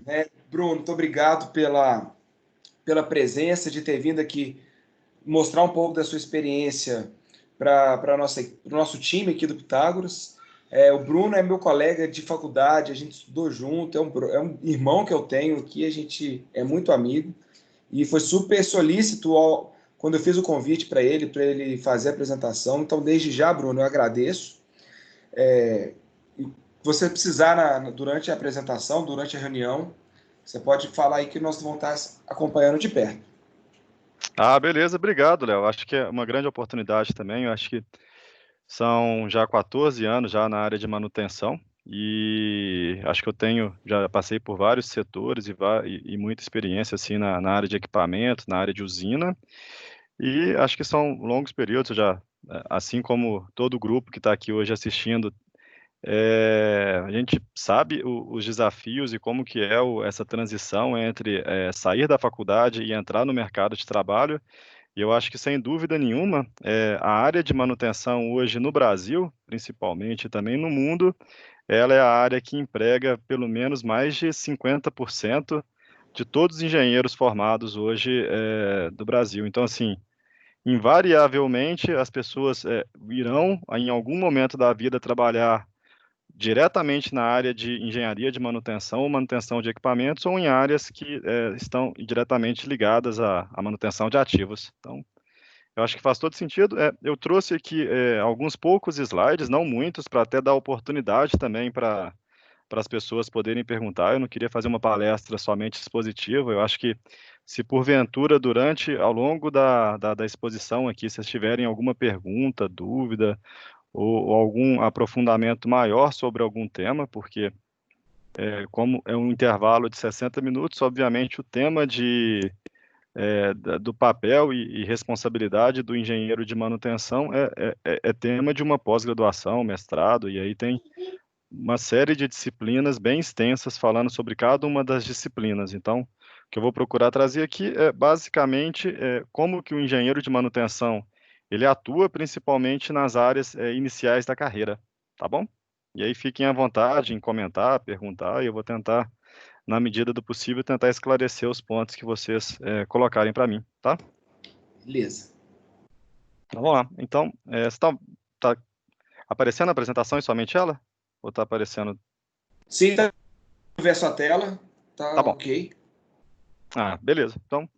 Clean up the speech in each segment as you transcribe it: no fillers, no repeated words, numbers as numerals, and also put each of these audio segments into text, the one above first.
né? Bruno, muito obrigado pela presença, de ter vindo aqui mostrar um pouco da sua experiência para o nosso time aqui do Pitágoras. O Bruno é meu colega de faculdade, a gente estudou junto, é um irmão que eu tenho aqui, a gente é muito amigo, e foi super solícito quando eu fiz o convite para ele fazer a apresentação. Então, desde já, Bruno, eu agradeço. E você precisar durante a apresentação, durante a reunião, você pode falar aí que nós vamos estar acompanhando de perto. Ah, beleza, obrigado, Léo. Acho que é uma grande oportunidade também. Eu acho que são já 14 anos já na área de manutenção e acho que já passei por vários setores e muita experiência assim na área de equipamento, na área de usina. E acho que são longos períodos, assim como todo o grupo que está aqui hoje assistindo, a gente sabe os desafios e como que é essa transição entre sair da faculdade e entrar no mercado de trabalho. E eu acho que, sem dúvida nenhuma, a área de manutenção hoje no Brasil, principalmente, e também no mundo, ela é a área que emprega pelo menos mais de 50% de todos os engenheiros formados hoje do Brasil. Então, assim, invariavelmente, as pessoas irão, em algum momento da vida, trabalhar diretamente na área de engenharia de manutenção ou manutenção de equipamentos, ou em áreas que estão diretamente ligadas à manutenção de ativos. Então, eu acho que faz todo sentido. Eu trouxe aqui alguns poucos slides, não muitos, para até dar oportunidade também para as pessoas poderem perguntar. Eu não queria fazer uma palestra somente expositiva. Eu acho que, se porventura, ao longo da exposição aqui, vocês tiverem alguma pergunta, dúvida, ou algum aprofundamento maior sobre algum tema, porque, como é um intervalo de 60 minutos, obviamente o tema do papel e responsabilidade do engenheiro de manutenção é tema de uma pós-graduação, mestrado, e aí tem uma série de disciplinas bem extensas falando sobre cada uma das disciplinas. Então, o que eu vou procurar trazer aqui é basicamente como que o engenheiro de manutenção ele atua principalmente nas áreas iniciais da carreira, tá bom? E aí fiquem à vontade em comentar, perguntar, e eu vou tentar, na medida do possível, tentar esclarecer os pontos que vocês colocarem para mim, tá? Beleza. Então, vamos lá. Então, você tá aparecendo a apresentação e somente ela? Ou está aparecendo? Sim, tá ver a sua tela, Tá tá bom. ok. Ah, beleza. Então,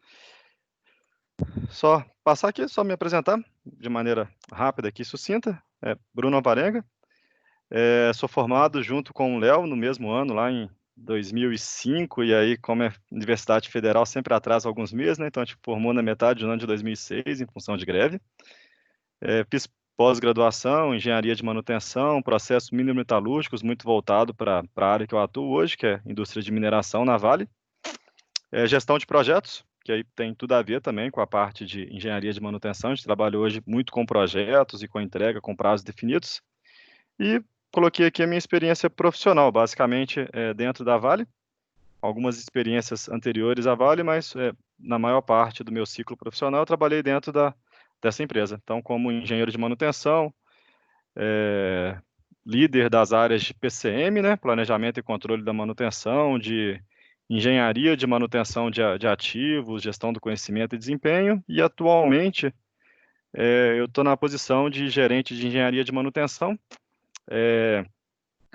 só passar aqui, só me apresentar de maneira rápida aqui, sucinta. Bruno Alvarenga. Sou formado junto com o Léo no mesmo ano, lá em 2005, e aí, como é Universidade Federal, sempre atrasa alguns meses, né? Então, a gente formou na metade do ano de 2006, em função de greve. Fiz pós-graduação, engenharia de manutenção, processos mínimo-metalúrgicos, muito voltado para a área que eu atuo hoje, que é indústria de mineração na Vale. Gestão de projetos, que aí tem tudo a ver também com a parte de engenharia de manutenção. A gente trabalha hoje muito com projetos e com entrega, com prazos definidos. E coloquei aqui a minha experiência profissional, basicamente dentro da Vale. Algumas experiências anteriores à Vale, mas na maior parte do meu ciclo profissional eu trabalhei dentro dessa empresa. Então, como engenheiro de manutenção, líder das áreas de PCM, né, planejamento e controle da manutenção, de engenharia de manutenção de ativos, gestão do conhecimento e desempenho, e atualmente eu estou na posição de gerente de engenharia de manutenção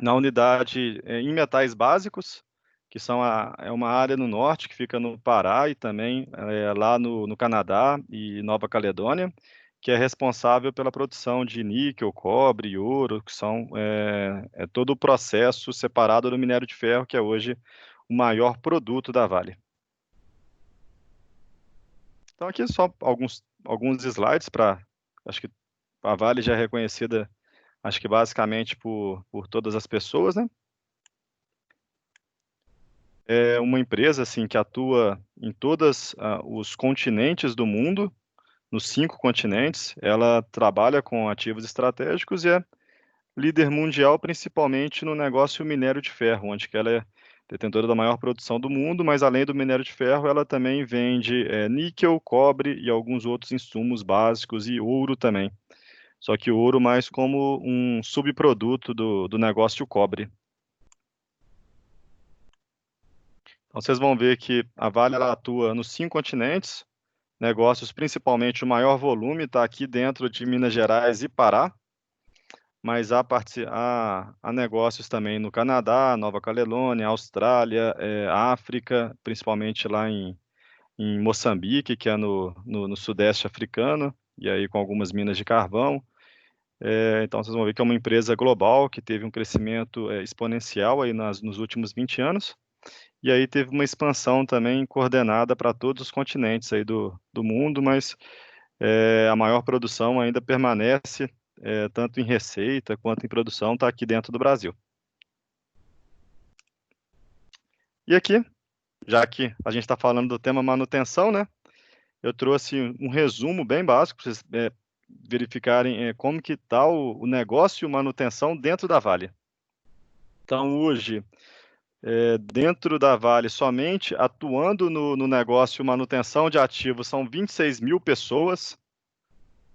na unidade em metais básicos, que é uma área no norte, que fica no Pará e também lá no Canadá e Nova Caledônia, que é responsável pela produção de níquel, cobre e ouro, que são todo o processo separado do minério de ferro, que é hoje o maior produto da Vale. Então, aqui só alguns slides acho que a Vale já é reconhecida, acho que basicamente por todas as pessoas, né? É uma empresa assim que atua em todos os continentes do mundo, nos 5 continentes. Ela trabalha com ativos estratégicos e é líder mundial, principalmente no negócio minério de ferro, onde que ela é detentora da maior produção do mundo, mas além do minério de ferro, ela também vende níquel, cobre e alguns outros insumos básicos e ouro também. Só que o ouro mais como um subproduto do negócio cobre. Então, vocês vão ver que a Vale ela atua nos 5 continentes, negócios principalmente o maior volume está aqui dentro de Minas Gerais e Pará, mas há negócios também no Canadá, Nova Caledônia, Austrália, África, principalmente lá em Moçambique, que é no Sudeste africano, e aí com algumas minas de carvão. Então, vocês vão ver que é uma empresa global que teve um crescimento exponencial aí nos últimos 20 anos, e aí teve uma expansão também coordenada para todos os continentes aí do mundo, mas a maior produção ainda permanece, tanto em receita quanto em produção, está aqui dentro do Brasil. E aqui, já que a gente está falando do tema manutenção, né? Eu trouxe um resumo bem básico para vocês verificarem como que está o negócio e manutenção dentro da Vale. Então, hoje, dentro da Vale, somente atuando no negócio manutenção de ativos, são 26 mil pessoas,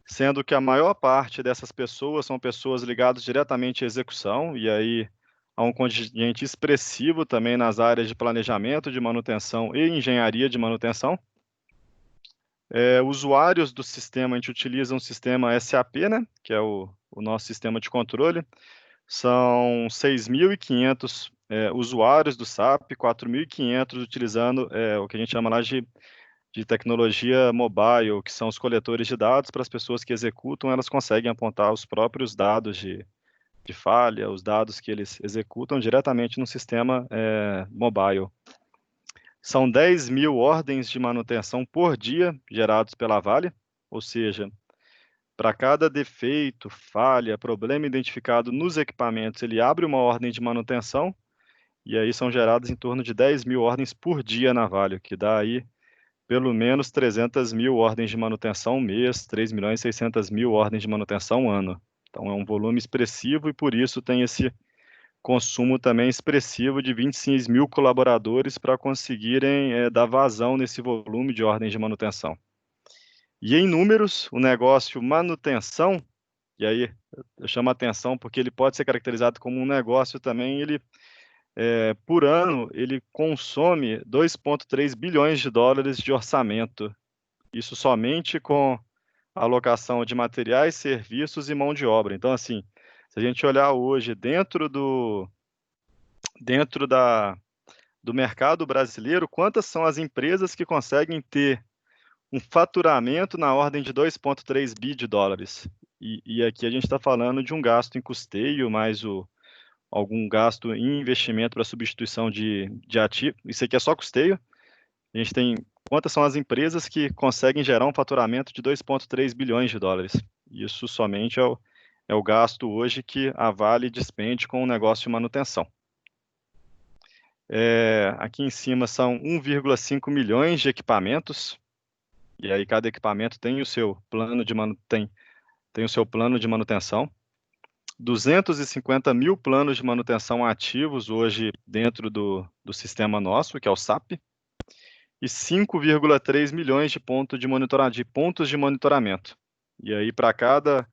sendo que a maior parte dessas pessoas são pessoas ligadas diretamente à execução, e aí há um contingente expressivo também nas áreas de planejamento, de manutenção e engenharia de manutenção. Usuários do sistema, a gente utiliza um sistema SAP, né, que é o nosso sistema de controle. São 6.500 usuários do SAP, 4.500 utilizando o que a gente chama lá de tecnologia mobile, que são os coletores de dados. Para as pessoas que executam, elas conseguem apontar os próprios dados de falha, os dados que eles executam diretamente no sistema mobile. São 10 mil ordens de manutenção por dia gerados pela Vale, ou seja, para cada defeito, falha, problema identificado nos equipamentos, ele abre uma ordem de manutenção, e aí são geradas em torno de 10 mil ordens por dia na Vale, o que dá aí pelo menos 300 mil ordens de manutenção mês, 3 milhões e 600 mil ordens de manutenção ano. Então é um volume expressivo e por isso tem esse consumo também expressivo de 26 mil colaboradores para conseguirem dar vazão nesse volume de ordens de manutenção. E em números, o negócio manutenção, e aí eu chamo a atenção porque ele pode ser caracterizado como um negócio também, ele, por ano, ele consome 2,3 bilhões de dólares de orçamento. Isso somente com a alocação de materiais, serviços e mão de obra. Então, assim, se a gente olhar hoje dentro do mercado brasileiro, quantas são as empresas que conseguem ter um faturamento na ordem de 2,3 bi de dólares? E aqui a gente está falando de um gasto em custeio, mais algum gasto em investimento para substituição de ativo. Isso aqui é só custeio. A gente tem quantas são as empresas que conseguem gerar um faturamento de 2,3 bilhões de dólares? Isso somente é o gasto hoje que a Vale despende com o negócio de manutenção. Aqui em cima são 1,5 milhões de equipamentos, e aí cada equipamento tem o seu plano de manutenção. 250 mil planos de manutenção ativos hoje dentro do sistema nosso, que é o SAP, e 5,3 milhões de pontos de monitoramento. E aí, para cada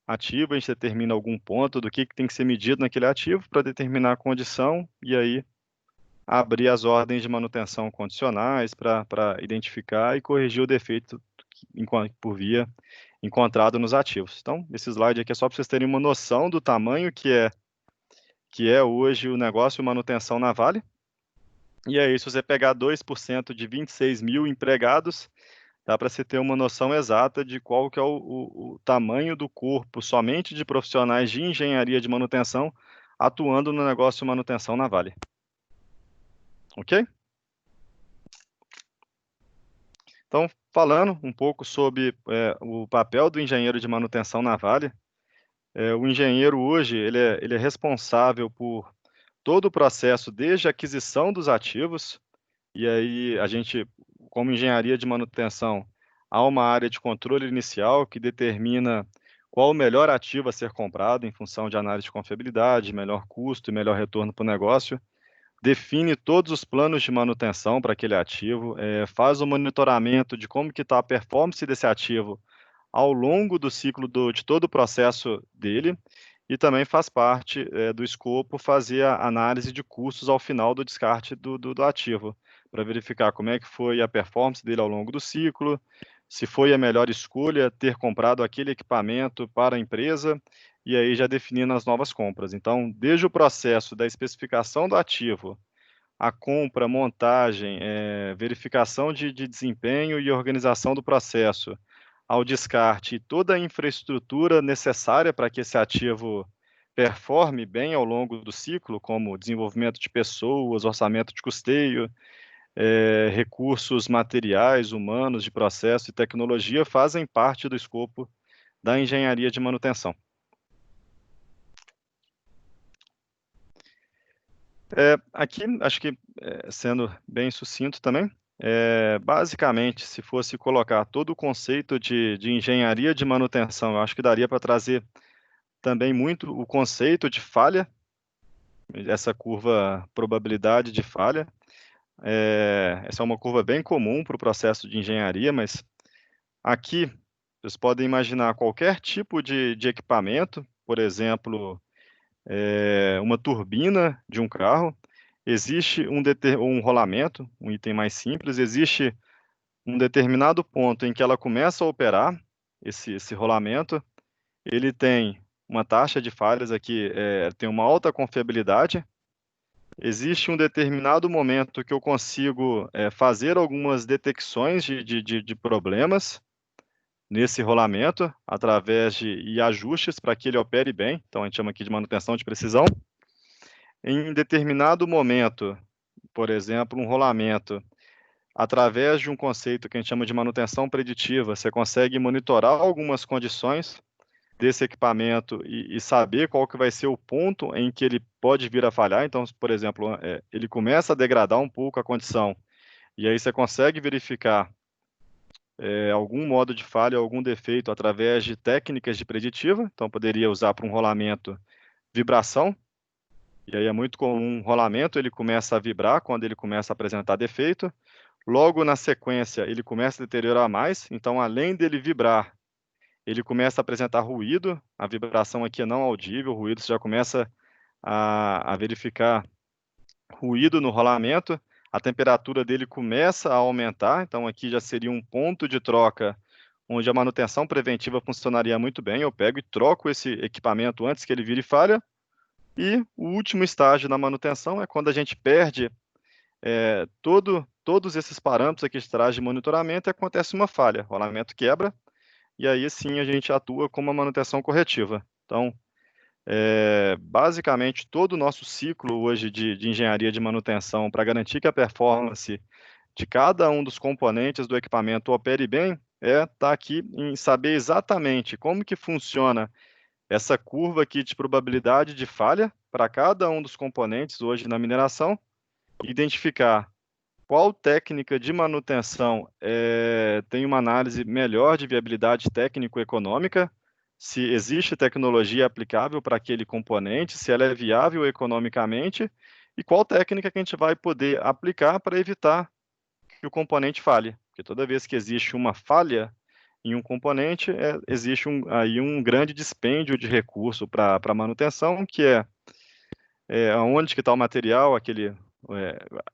ativo, a gente determina algum ponto do que tem que ser medido naquele ativo para determinar a condição, e aí abrir as ordens de manutenção condicionais para identificar e corrigir o defeito por via encontrado nos ativos. Então, esse slide aqui é só para vocês terem uma noção do tamanho que é hoje o negócio de manutenção na Vale. E aí, se você pegar 2% de 26 mil empregados, dá para você ter uma noção exata de qual que é o tamanho do corpo somente de profissionais de engenharia de manutenção atuando no negócio de manutenção na Vale. Ok? Então, falando um pouco sobre o papel do engenheiro de manutenção na Vale, o engenheiro hoje ele é responsável por todo o processo, desde a aquisição dos ativos, e aí a gente, como engenharia de manutenção, há uma área de controle inicial que determina qual o melhor ativo a ser comprado em função de análise de confiabilidade, melhor custo e melhor retorno para o negócio, define todos os planos de manutenção para aquele ativo, faz o monitoramento de como que está a performance desse ativo ao longo do ciclo de todo o processo dele, e também faz parte do escopo fazer a análise de custos ao final do descarte do ativo, para verificar como é que foi a performance dele ao longo do ciclo, se foi a melhor escolha ter comprado aquele equipamento para a empresa, e aí já definindo as novas compras. Então, desde o processo da especificação do ativo, a compra, montagem, verificação de desempenho e organização do processo, ao descarte e toda a infraestrutura necessária para que esse ativo performe bem ao longo do ciclo, como desenvolvimento de pessoas, orçamento de custeio, recursos materiais, humanos, de processo e tecnologia, fazem parte do escopo da engenharia de manutenção. Aqui, acho que, sendo bem sucinto também, basicamente, se fosse colocar todo o conceito de engenharia de manutenção, eu acho que daria para trazer também muito o conceito de falha, essa curva probabilidade de falha. Essa é uma curva bem comum para o processo de engenharia, mas aqui vocês podem imaginar qualquer tipo de equipamento, por exemplo, uma turbina de um carro, existe um rolamento, um item mais simples, existe um determinado ponto em que ela começa a operar, esse rolamento, ele tem uma taxa de falhas aqui, tem uma alta confiabilidade, existe um determinado momento que eu consigo fazer algumas detecções de problemas nesse rolamento, através e ajustes para que ele opere bem, então a gente chama aqui de manutenção de precisão. Em determinado momento, por exemplo, um rolamento, através de um conceito que a gente chama de manutenção preditiva, você consegue monitorar algumas condições desse equipamento e saber qual que vai ser o ponto em que ele pode vir a falhar. Então, por exemplo, ele começa a degradar um pouco a condição, e aí você consegue verificar algum modo de falha, algum defeito através de técnicas de preditiva. Então, poderia usar para um rolamento vibração, e aí é muito comum um rolamento, ele começa a vibrar quando ele começa a apresentar defeito. Logo na sequência, ele começa a deteriorar mais, então além dele vibrar, ele começa a apresentar ruído, a vibração aqui é não audível, o ruído você já começa a verificar ruído no rolamento, a temperatura dele começa a aumentar, então aqui já seria um ponto de troca onde a manutenção preventiva funcionaria muito bem, eu pego e troco esse equipamento antes que ele vire falha, e o último estágio na manutenção é quando a gente perde todos esses parâmetros aqui de trás de monitoramento e acontece uma falha, o rolamento quebra, e aí sim a gente atua com uma manutenção corretiva. Então, basicamente, todo o nosso ciclo hoje de engenharia de manutenção, para garantir que a performance de cada um dos componentes do equipamento opere bem, tá aqui em saber exatamente como que funciona essa curva aqui de probabilidade de falha para cada um dos componentes hoje na mineração, identificar qual técnica de manutenção tem uma análise melhor de viabilidade técnico-econômica, se existe tecnologia aplicável para aquele componente, se ela é viável economicamente, e qual técnica que a gente vai poder aplicar para evitar que o componente falhe. Porque toda vez que existe uma falha em um componente, existe aí um grande dispêndio de recurso para manutenção, que onde que está o material,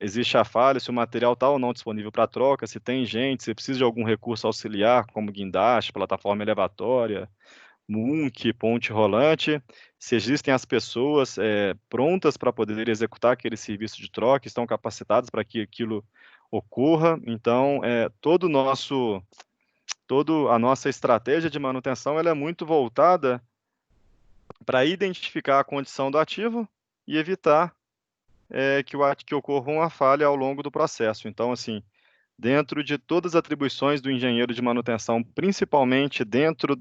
existe a falha, se o material está ou não disponível para troca, se tem gente, se precisa de algum recurso auxiliar, como guindaste, plataforma elevatória, MUNC, ponte rolante, se existem as pessoas prontas para poder executar aquele serviço de troca, estão capacitadas para que aquilo ocorra. Então, toda a nossa estratégia de manutenção ela é muito voltada para identificar a condição do ativo e evitar que ocorra uma falha ao longo do processo. Então, assim, dentro de todas as atribuições do engenheiro de manutenção, principalmente dentro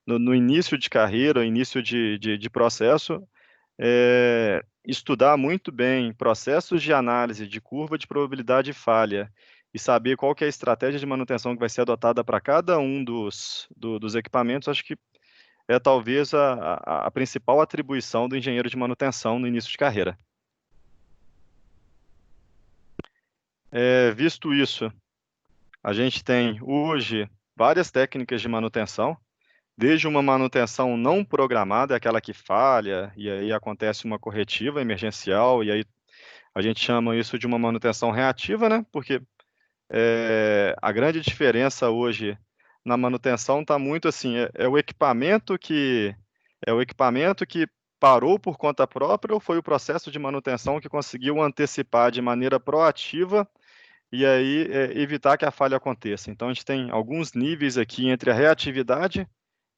no início de carreira, início de processo, estudar muito bem processos de análise de curva de probabilidade de falha e saber qual que é a estratégia de manutenção que vai ser adotada para cada um dos equipamentos, acho que talvez a principal atribuição do engenheiro de manutenção no início de carreira. Visto isso, a gente tem hoje várias técnicas de manutenção, desde uma manutenção não programada, aquela que falha, e aí acontece uma corretiva emergencial, e aí A gente chama isso de uma manutenção reativa, né? Porque a grande diferença hoje na manutenção está muito assim, é o equipamento que parou por conta própria ou foi o processo de manutenção que conseguiu antecipar de maneira proativa e aí evitar que a falha aconteça. Então a gente tem alguns níveis aqui entre a reatividade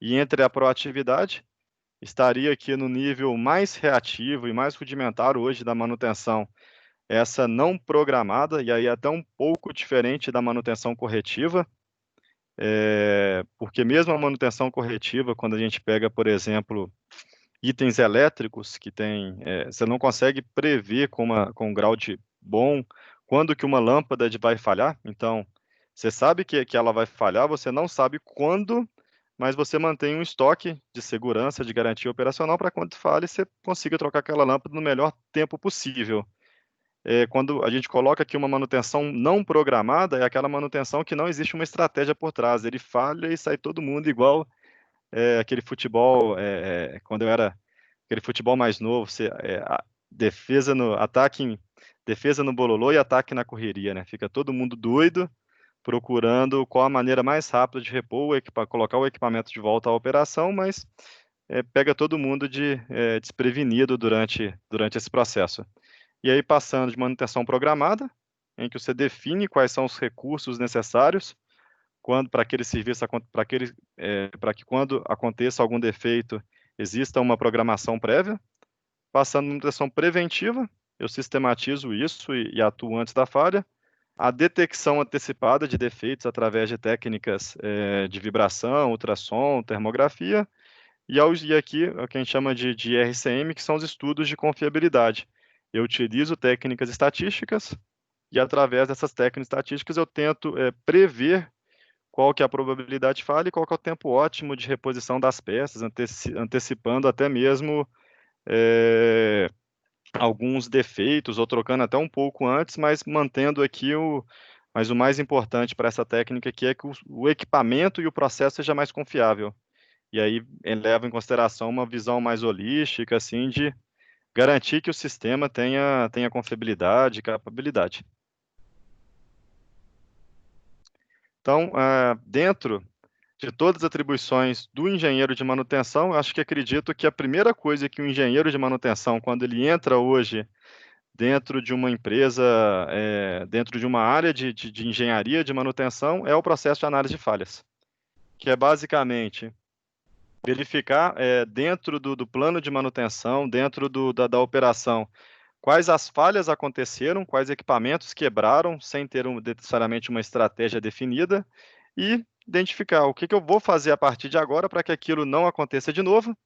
e entre a proatividade. Estaria aqui no nível mais reativo e mais rudimentar hoje da manutenção, essa não programada, e aí até um pouco diferente da manutenção corretiva, porque mesmo a manutenção corretiva, quando a gente pega, por exemplo, itens elétricos que tem, você não consegue prever com um grau de bom quando que uma lâmpada vai falhar. Então, você sabe que ela vai falhar, você não sabe quando, mas você mantém um estoque de segurança, de garantia operacional para quando falha, você consiga trocar aquela lâmpada no melhor tempo possível. Quando a gente coloca aqui uma manutenção não programada, é aquela manutenção que não existe uma estratégia por trás. Ele falha e sai todo mundo igual aquele futebol, quando eu era aquele futebol mais novo, defesa no ataque, defesa no bololô e ataque na correria, né? Fica todo mundo doido procurando qual a maneira mais rápida de repor, colocar o equipamento de volta à operação, mas pega todo mundo desprevenido durante esse processo. E aí passando de manutenção programada, em que você define quais são os recursos necessários para aquele serviço, para que quando aconteça algum defeito, exista uma programação prévia. Passando na manutenção preventiva, eu sistematizo isso e atuo antes da falha. A detecção antecipada de defeitos através de técnicas de vibração, ultrassom, termografia, e aqui o que a gente chama de RCM, que são os estudos de confiabilidade. Eu utilizo técnicas estatísticas e através dessas técnicas estatísticas eu tento prever qual que é a probabilidade de falha e qual que é o tempo ótimo de reposição das peças, antecipando até mesmo alguns defeitos ou trocando até um pouco antes, mas mantendo aqui mas o mais importante para essa técnica aqui é que o equipamento e o processo seja mais confiável. E aí leva em consideração uma visão mais holística, assim, de garantir que o sistema tenha confiabilidade e capabilidade. Então, dentro de todas as atribuições do engenheiro de manutenção, acho que acredito que a primeira coisa que o engenheiro de manutenção, quando ele entra hoje dentro de uma empresa, dentro de uma área de engenharia de manutenção, é o processo de análise de falhas, que é basicamente verificar dentro do plano de manutenção, dentro da operação, quais as falhas aconteceram, quais equipamentos quebraram, sem ter necessariamente uma estratégia definida, e identificar o que eu vou fazer a partir de agora para que aquilo não aconteça de novo,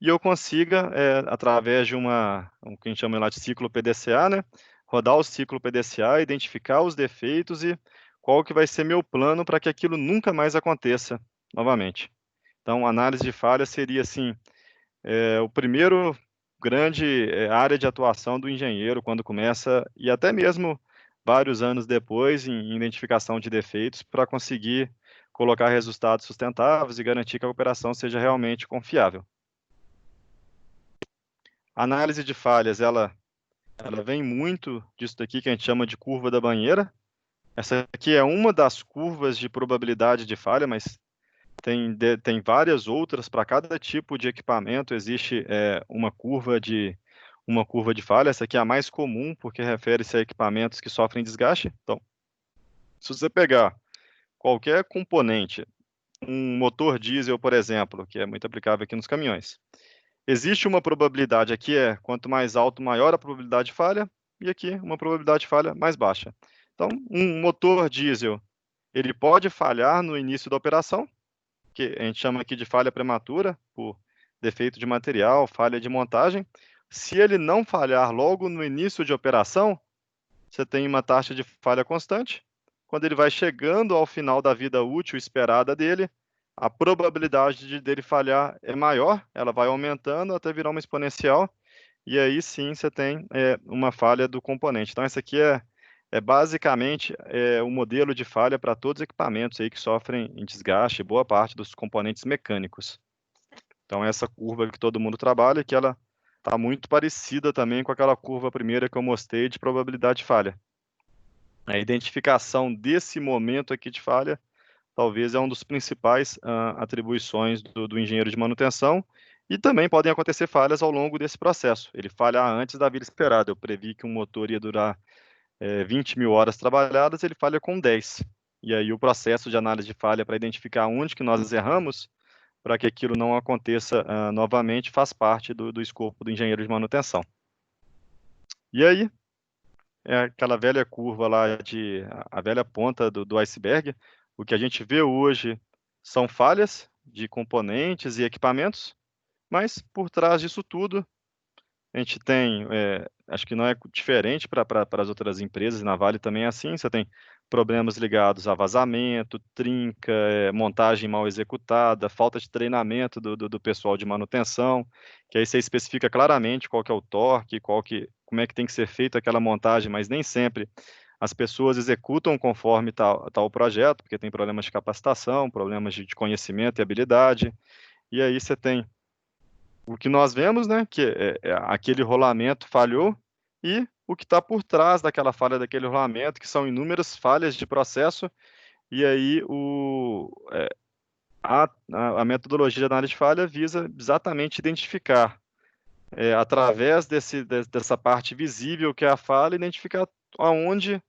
e eu consiga, através de o que a gente chama lá de ciclo PDCA, né, rodar o ciclo PDCA, identificar os defeitos e qual que vai ser meu plano para que aquilo nunca mais aconteça novamente. Então, análise de falha seria, assim, o primeiro grande área de atuação do engenheiro quando começa, e até mesmo vários anos depois, em identificação de defeitos, para conseguir colocar resultados sustentáveis e garantir que a operação seja realmente confiável. A análise de falhas, ela vem muito disso daqui que a gente chama de curva da banheira. Essa aqui é uma das curvas de probabilidade de falha, mas tem várias outras. Para cada tipo de equipamento existe uma curva de falha. Essa aqui é a mais comum, porque refere-se a equipamentos que sofrem desgaste. Então, se você pegar qualquer componente, um motor diesel, por exemplo, que é muito aplicável aqui nos caminhões, existe uma probabilidade aqui, quanto mais alto, maior a probabilidade de falha, e aqui uma probabilidade de falha mais baixa. Então, um motor diesel, ele pode falhar no início da operação, que a gente chama aqui de falha prematura, por defeito de material, falha de montagem. Se ele não falhar logo no início de operação, você tem uma taxa de falha constante. Quando ele vai chegando ao final da vida útil esperada dele, a probabilidade dele falhar é maior, ela vai aumentando até virar uma exponencial, e aí sim você tem uma falha do componente. Então, essa aqui é basicamente o modelo de falha para todos os equipamentos aí que sofrem em desgaste, boa parte dos componentes mecânicos. Então, essa curva que todo mundo trabalha, que ela está muito parecida também com aquela curva primeira que eu mostrei de probabilidade de falha. A identificação desse momento aqui de falha talvez é um dos principais atribuições do engenheiro de manutenção, e também podem acontecer falhas ao longo desse processo. Ele falha antes da vida esperada. Eu previ que um motor ia durar 20 mil horas trabalhadas, ele falha com 10. E aí o processo de análise de falha para identificar onde que nós erramos, para que aquilo não aconteça novamente, faz parte do escopo do engenheiro de manutenção. E aí, é aquela velha curva lá, a velha ponta do iceberg. O que a gente vê hoje são falhas de componentes e equipamentos, mas por trás disso tudo, a gente tem, acho que não é diferente para as outras empresas, e na Vale também é assim, você tem problemas ligados a vazamento, trinca, montagem mal executada, falta de treinamento do pessoal de manutenção, que aí você especifica claramente qual que é o torque, como é que tem que ser feita aquela montagem, mas nem sempre as pessoas executam conforme tal projeto, porque tem problemas de capacitação, problemas de conhecimento e habilidade, e aí você tem o que nós vemos, né, que aquele rolamento falhou, e o que está por trás daquela falha daquele rolamento, que são inúmeras falhas de processo, e aí a metodologia de análise de falha visa exatamente identificar, através dessa parte visível que é a falha, identificar aonde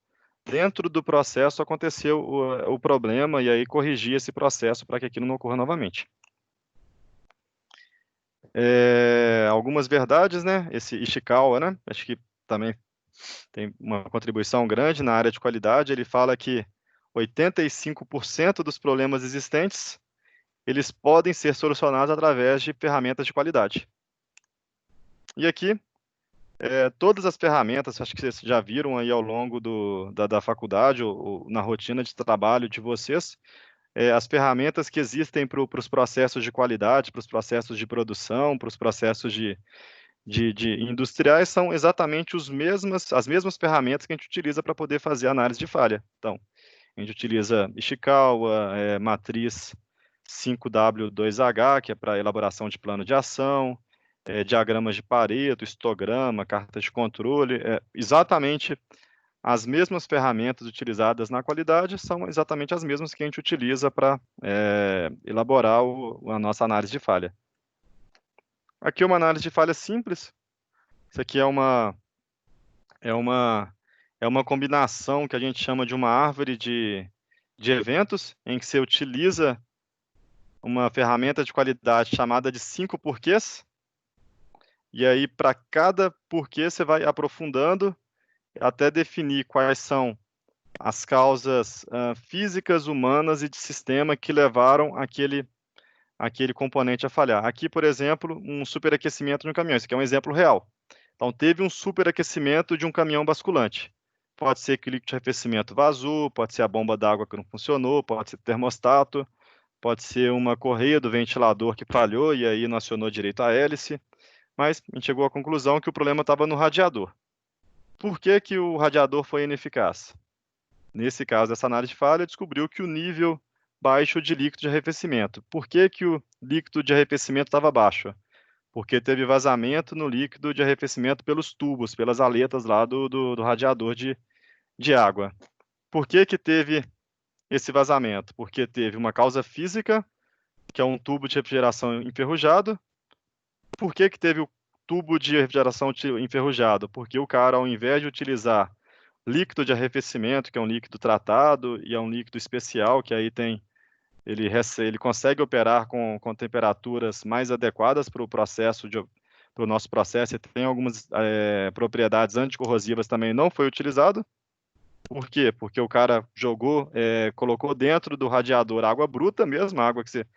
dentro do processo aconteceu o problema, e aí corrigir esse processo para que aquilo não ocorra novamente. Algumas verdades, né? Esse Ishikawa, né? Acho que também tem uma contribuição grande na área de qualidade. Ele fala que 85% dos problemas existentes, eles podem ser solucionados através de ferramentas de qualidade. E aqui, todas as ferramentas, acho que vocês já viram aí ao longo da faculdade, ou na rotina de trabalho de vocês, as ferramentas que existem para os processos de qualidade, para os processos de produção, para os processos de industriais, são exatamente as mesmas ferramentas que a gente utiliza para poder fazer análise de falha. Então, a gente utiliza Ishikawa, matriz 5W2H, que é para elaboração de plano de ação, diagramas de Pareto, histograma, carta de controle, exatamente as mesmas ferramentas utilizadas na qualidade são exatamente as mesmas que a gente utiliza para elaborar a nossa análise de falha. Aqui uma análise de falha simples. Isso aqui é uma combinação que a gente chama de uma árvore de eventos, em que você utiliza uma ferramenta de qualidade chamada de 5 porquês, e aí para cada porquê você vai aprofundando até definir quais são as causas físicas, humanas e de sistema que levaram aquele componente a falhar. Aqui, por exemplo, um superaquecimento de um caminhão. Isso aqui é um exemplo real. Então, teve um superaquecimento de um caminhão basculante. Pode ser que o líquido de arrefecimento vazou, pode ser a bomba d'água que não funcionou, pode ser termostato, pode ser uma correia do ventilador que falhou e aí não acionou direito a hélice. Mas a gente chegou à conclusão que o problema estava no radiador. Por que o radiador foi ineficaz? Nesse caso, essa análise de falha descobriu que o nível baixo de líquido de arrefecimento. Por que o líquido de arrefecimento estava baixo? Porque teve vazamento no líquido de arrefecimento pelos tubos, pelas aletas lá do radiador de água. Por que teve esse vazamento? Porque teve uma causa física, que é um tubo de refrigeração enferrujado. Por que teve o tubo de refrigeração enferrujado? Porque o cara, ao invés de utilizar líquido de arrefecimento, que é um líquido tratado, e é um líquido especial, que aí ele consegue operar com temperaturas mais adequadas para o nosso processo, e tem algumas propriedades anticorrosivas também, não foi utilizado. Por quê? Porque o cara colocou dentro do radiador água bruta mesmo, a água que você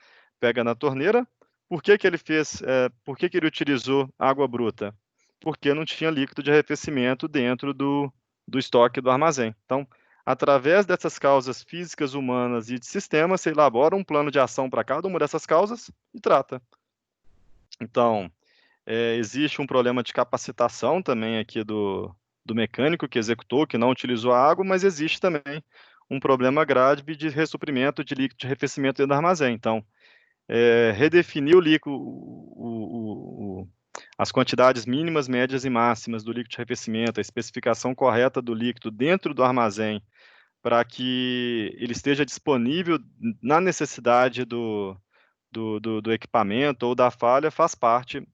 pega na torneira. Por que ele fez? Por que ele utilizou água bruta? Porque não tinha líquido de arrefecimento dentro do estoque do armazém. Então, através dessas causas físicas, humanas e de sistema, você elabora um plano de ação para cada uma dessas causas e trata. Então, existe um problema de capacitação também aqui do mecânico que executou, que não utilizou a água, mas existe também um problema grave de ressuprimento de líquido de arrefecimento dentro do armazém. Então, redefinir as quantidades mínimas, médias e máximas do líquido de arrefecimento, a especificação correta do líquido dentro do armazém, para que ele esteja disponível na necessidade do equipamento ou da falha, faz parte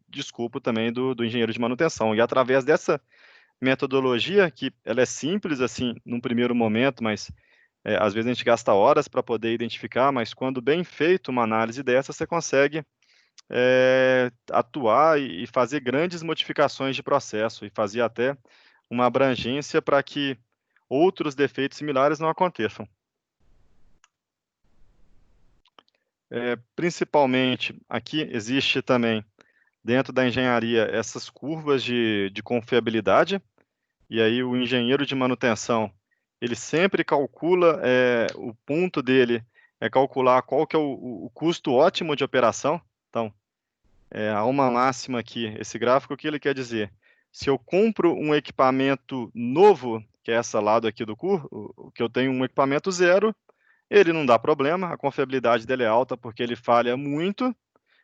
de escopo também do engenheiro de manutenção. E através dessa metodologia, que ela é simples assim num primeiro momento, mas às vezes a gente gasta horas para poder identificar, mas quando bem feito uma análise dessa, você consegue atuar e fazer grandes modificações de processo e fazer até uma abrangência para que outros defeitos similares não aconteçam. Principalmente, aqui existe também, dentro da engenharia, essas curvas de confiabilidade, e aí o engenheiro de manutenção, ele sempre calcula, o ponto dele é calcular qual que é o custo ótimo de operação. Então, há uma máxima aqui, esse gráfico, o que ele quer dizer? Se eu compro um equipamento novo, que é essa lado aqui do curso, que eu tenho um equipamento zero, ele não dá problema, a confiabilidade dele é alta porque ele falha muito,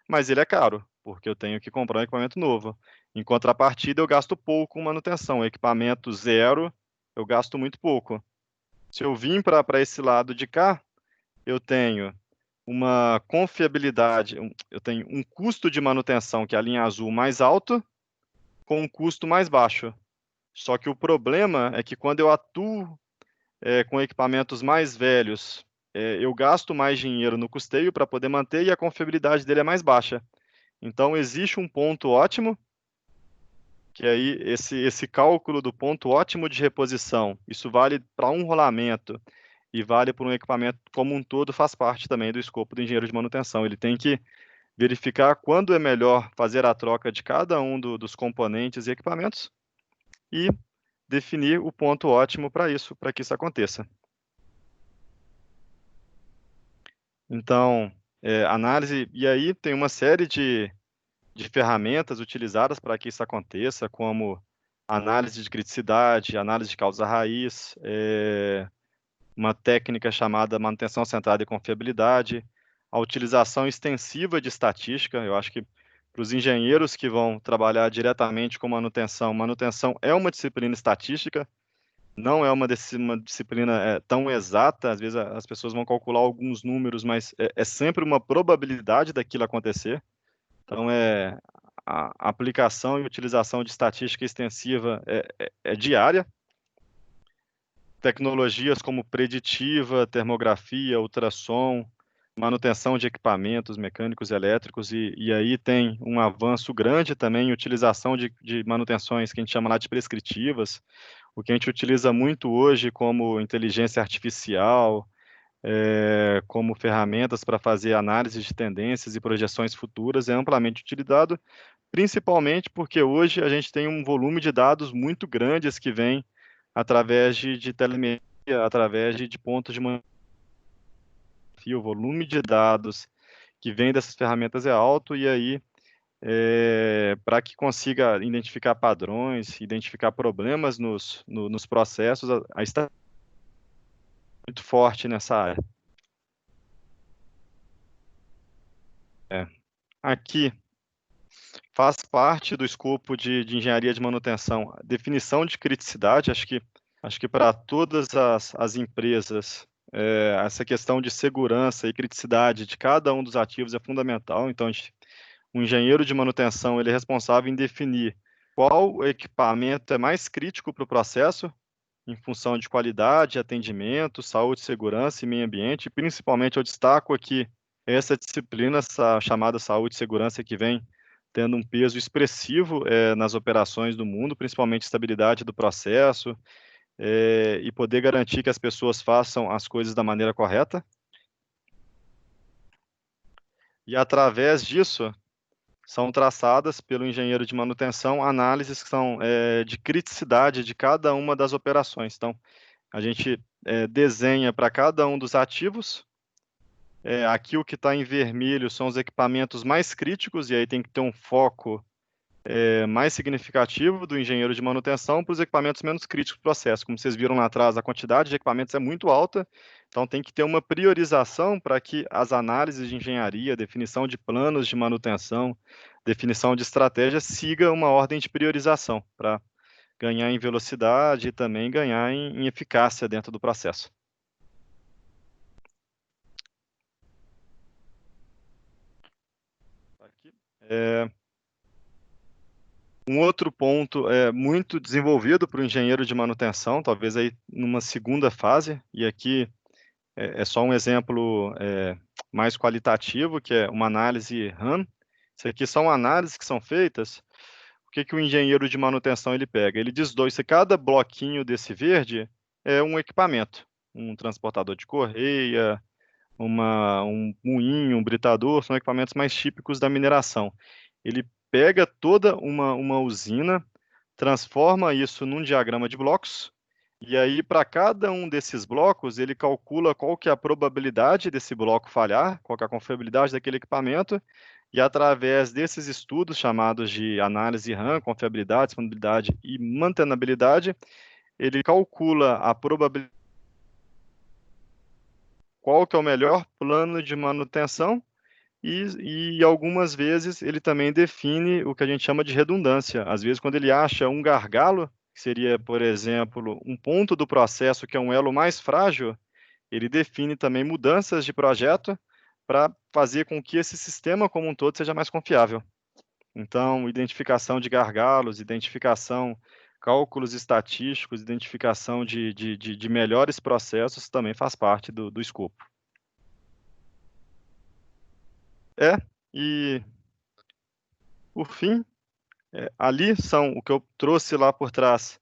mas ele é caro, porque eu tenho que comprar um equipamento novo. Em contrapartida, eu gasto pouco com manutenção. Equipamento zero, eu gasto muito pouco. Se eu vim para esse lado de cá, eu tenho uma confiabilidade, eu tenho um custo de manutenção, que é a linha azul, mais alto, com um custo mais baixo. Só que o problema é que quando eu atuo com equipamentos mais velhos, eu gasto mais dinheiro no custeio para poder manter e a confiabilidade dele é mais baixa. Então, existe um ponto ótimo, que aí esse cálculo do ponto ótimo de reposição, isso vale para um rolamento e vale para um equipamento como um todo, faz parte também do escopo do engenheiro de manutenção. Ele tem que verificar quando é melhor fazer a troca de cada um dos componentes e equipamentos e definir o ponto ótimo para que isso aconteça. Então, análise, e aí tem uma série de ferramentas utilizadas para que isso aconteça, como análise de criticidade, análise de causa raiz, uma técnica chamada manutenção centrada em confiabilidade, a utilização extensiva de estatística. Eu acho que para os engenheiros que vão trabalhar diretamente com manutenção, manutenção é uma disciplina estatística, não é uma disciplina tão exata, às vezes as pessoas vão calcular alguns números, mas é sempre uma probabilidade daquilo acontecer. Então, a aplicação e utilização de estatística extensiva é diária. Tecnologias como preditiva, termografia, ultrassom, manutenção de equipamentos mecânicos e elétricos, e aí tem um avanço grande também em utilização de manutenções que a gente chama lá de prescritivas, o que a gente utiliza muito hoje como inteligência artificial, como ferramentas para fazer análise de tendências e projeções futuras, é amplamente utilizado, principalmente porque hoje a gente tem um volume de dados muito grandes que vem através de telemetria, através de pontos de manutenção. O volume de dados que vem dessas ferramentas é alto, e aí, para que consiga identificar padrões, identificar problemas nos processos, a estatística é muito forte nessa área. Aqui faz parte do escopo de engenharia de manutenção, a definição de criticidade. Acho que para todas as empresas, essa questão de segurança e criticidade de cada um dos ativos é fundamental. Então, o engenheiro de manutenção ele é responsável em definir qual equipamento é mais crítico para o processo, em função de qualidade, atendimento, saúde, segurança e meio ambiente. Principalmente, eu destaco aqui essa disciplina, essa chamada saúde e segurança, que vem tendo um peso expressivo nas operações do mundo, principalmente estabilidade do processo, e poder garantir que as pessoas façam as coisas da maneira correta. E através disso, são traçadas pelo engenheiro de manutenção análises que são de criticidade de cada uma das operações. Então, a gente desenha para cada um dos ativos. Aqui o que está em vermelho são os equipamentos mais críticos, e aí tem que ter um foco mais significativo do engenheiro de manutenção para os equipamentos menos críticos do processo. Como vocês viram lá atrás, a quantidade de equipamentos é muito alta, então tem que ter uma priorização para que as análises de engenharia, definição de planos de manutenção, definição de estratégia siga uma ordem de priorização para ganhar em velocidade e também ganhar em eficácia dentro do processo. Aqui. Um outro ponto muito desenvolvido para o engenheiro de manutenção, talvez aí numa segunda fase, e aqui é só um exemplo mais qualitativo, que é uma análise RAM. Isso aqui são análises que são feitas. O que o engenheiro de manutenção ele pega? Ele desdoça cada bloquinho desse verde é um equipamento, um transportador de correia, um moinho, um britador, são equipamentos mais típicos da mineração. Ele pega toda uma usina, transforma isso num diagrama de blocos, e aí para cada um desses blocos ele calcula qual que é a probabilidade desse bloco falhar, qual que é a confiabilidade daquele equipamento, e através desses estudos chamados de análise RAM, confiabilidade, disponibilidade e mantenabilidade, ele calcula a probabilidade, qual que é o melhor plano de manutenção e algumas vezes ele também define o que a gente chama de redundância. Às vezes, quando ele acha um gargalo, que seria, por exemplo, um ponto do processo que é um elo mais frágil, ele define também mudanças de projeto para fazer com que esse sistema como um todo seja mais confiável. Então, identificação de gargalos, cálculos estatísticos, identificação de melhores processos também faz parte do escopo. E por fim, ali são o que eu trouxe lá por trás,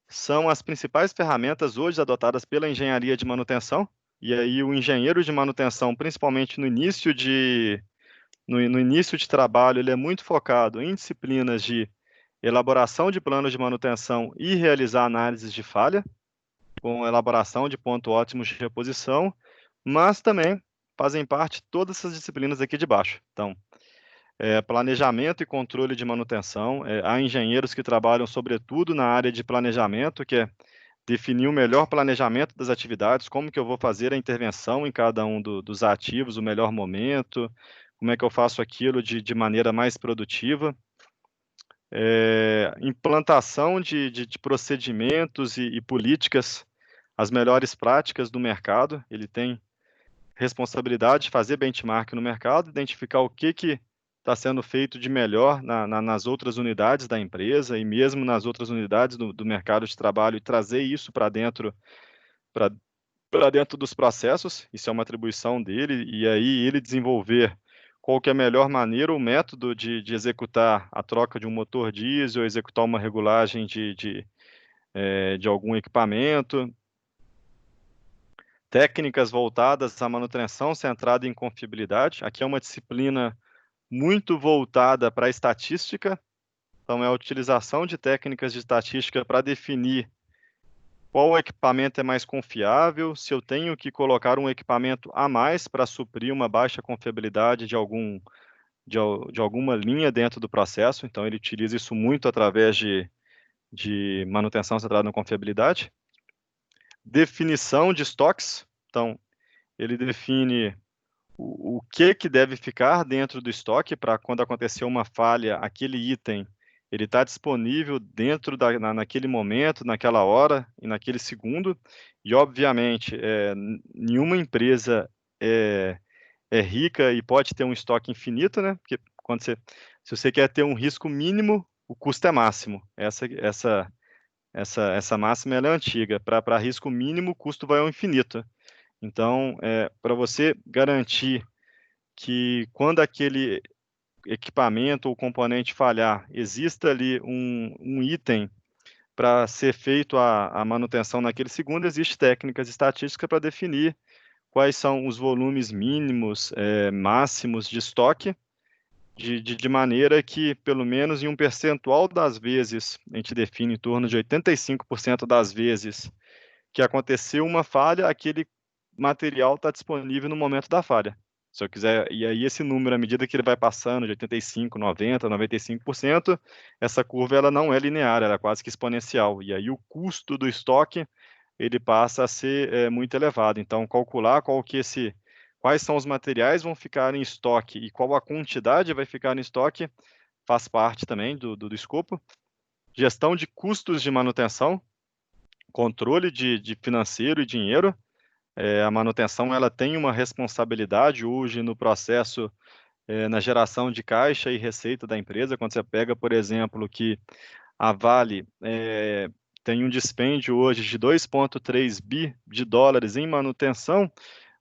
são as principais ferramentas hoje adotadas pela engenharia de manutenção, e aí o engenheiro de manutenção, principalmente no início de trabalho, ele é muito focado em disciplinas de elaboração de planos de manutenção e realizar análises de falha, com elaboração de ponto ótimos de reposição, mas também fazem parte todas essas disciplinas aqui de baixo. Então, planejamento e controle de manutenção. Há engenheiros que trabalham sobretudo na área de planejamento, que é definir o melhor planejamento das atividades, como que eu vou fazer a intervenção em cada um dos ativos, o melhor momento, como é que eu faço aquilo de maneira mais produtiva. Implantação de procedimentos e políticas, as melhores práticas do mercado. Ele tem responsabilidade de fazer benchmark no mercado, identificar o que está sendo feito de melhor nas outras unidades da empresa e mesmo nas outras unidades do mercado de trabalho e trazer isso para dentro dos processos. Isso é uma atribuição dele, e aí ele desenvolver qual que é a melhor maneira ou método de executar a troca de um motor diesel, executar uma regulagem de algum equipamento, técnicas voltadas à manutenção centrada em confiabilidade. Aqui é uma disciplina muito voltada para a estatística, então é a utilização de técnicas de estatística para definir qual equipamento é mais confiável, se eu tenho que colocar um equipamento a mais para suprir uma baixa confiabilidade de alguma linha dentro do processo. Então ele utiliza isso muito através de manutenção centrada na confiabilidade. Definição de estoques, então ele define o que deve ficar dentro do estoque para quando acontecer uma falha, aquele item ele está disponível dentro naquele momento, naquela hora e naquele segundo. E obviamente nenhuma empresa é rica e pode ter um estoque infinito, né? Porque se você quer ter um risco mínimo, o custo é máximo. Essa máxima ela é antiga. Para risco mínimo, o custo vai ao infinito. Então, para você garantir que quando aquele equipamento ou componente falhar, exista ali um item para ser feito a manutenção naquele segundo, existem técnicas estatísticas para definir quais são os volumes mínimos, máximos de estoque, de maneira que, pelo menos em um percentual das vezes, a gente define em torno de 85% das vezes que aconteceu uma falha, aquele material está disponível no momento da falha. Se eu quiser, e aí esse número, à medida que ele vai passando de 85, 90, 95%, essa curva ela não é linear, ela é quase que exponencial. E aí o custo do estoque ele passa a ser muito elevado. Então, calcular quais são os materiais vão ficar em estoque e qual a quantidade vai ficar em estoque faz parte também do escopo. Gestão de custos de manutenção, controle de financeiro e dinheiro. A manutenção ela tem uma responsabilidade hoje no processo, na geração de caixa e receita da empresa. Quando você pega, por exemplo, que a Vale tem um dispêndio hoje de 2,3 bi de dólares em manutenção,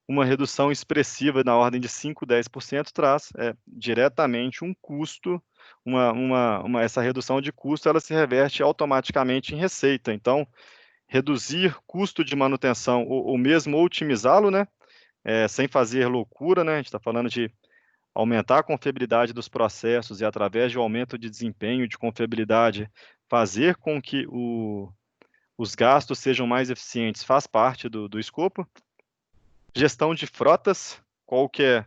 uma redução expressiva na ordem de 5, 10% traz diretamente um custo, essa redução de custo ela se reverte automaticamente em receita. Então, reduzir custo de manutenção ou mesmo otimizá-lo, né, sem fazer loucura, né, a gente está falando de aumentar a confiabilidade dos processos e através de um aumento de desempenho, de confiabilidade, fazer com que os gastos sejam mais eficientes faz parte do escopo. Gestão de frotas, qual que é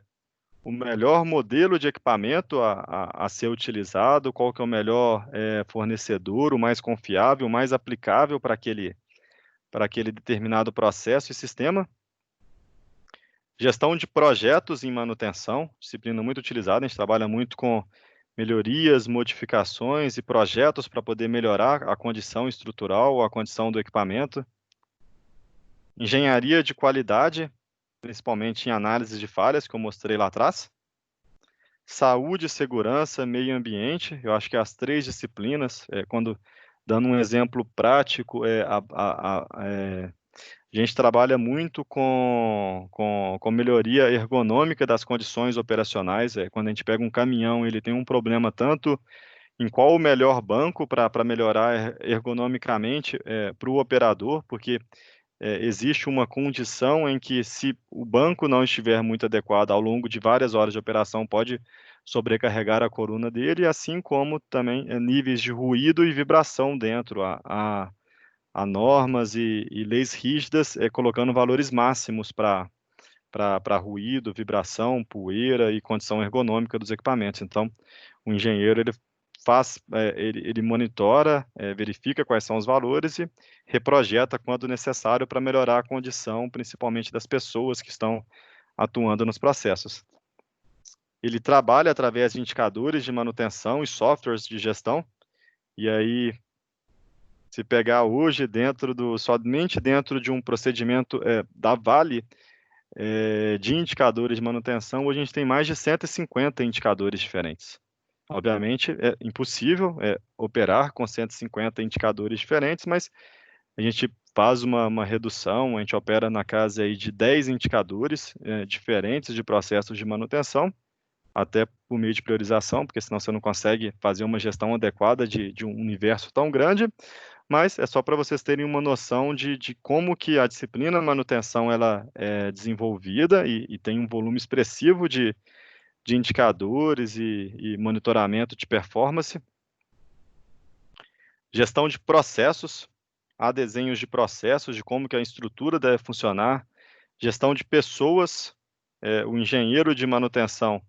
o melhor modelo de equipamento a ser utilizado, qual que é o melhor fornecedor, o mais confiável, o mais aplicável para aquele determinado processo e sistema. Gestão de projetos em manutenção, disciplina muito utilizada, a gente trabalha muito com melhorias, modificações e projetos para poder melhorar a condição estrutural, a condição do equipamento. Engenharia de qualidade, principalmente em análise de falhas, que eu mostrei lá atrás. Saúde, segurança, meio ambiente, eu acho que as 3 disciplinas, dando um exemplo prático, a gente trabalha muito com melhoria ergonômica das condições operacionais. Quando a gente pega um caminhão, ele tem um problema tanto em qual o melhor banco para melhorar ergonomicamente para o operador, porque existe uma condição em que, se o banco não estiver muito adequado ao longo de várias horas de operação, pode sobrecarregar a coluna dele, assim como também níveis de ruído e vibração dentro, a normas e leis rígidas, colocando valores máximos para ruído, vibração, poeira e condição ergonômica dos equipamentos. Então, o engenheiro ele faz, ele monitora, verifica quais são os valores e reprojeta quando necessário para melhorar a condição, principalmente das pessoas que estão atuando nos processos. Ele trabalha através de indicadores de manutenção e softwares de gestão, e aí, se pegar hoje somente dentro de um procedimento da Vale, de indicadores de manutenção, hoje a gente tem mais de 150 indicadores diferentes. Obviamente, é impossível operar com 150 indicadores diferentes, mas a gente faz uma redução, a gente opera na casa aí de 10 indicadores diferentes de processos de manutenção, até por meio de priorização, porque senão você não consegue fazer uma gestão adequada de um universo tão grande. Mas é só para vocês terem uma noção de como que a disciplina manutenção ela é desenvolvida e tem um volume expressivo de indicadores e monitoramento de performance. Gestão de processos, há desenhos de processos, de como que a estrutura deve funcionar. Gestão de pessoas, o engenheiro de manutenção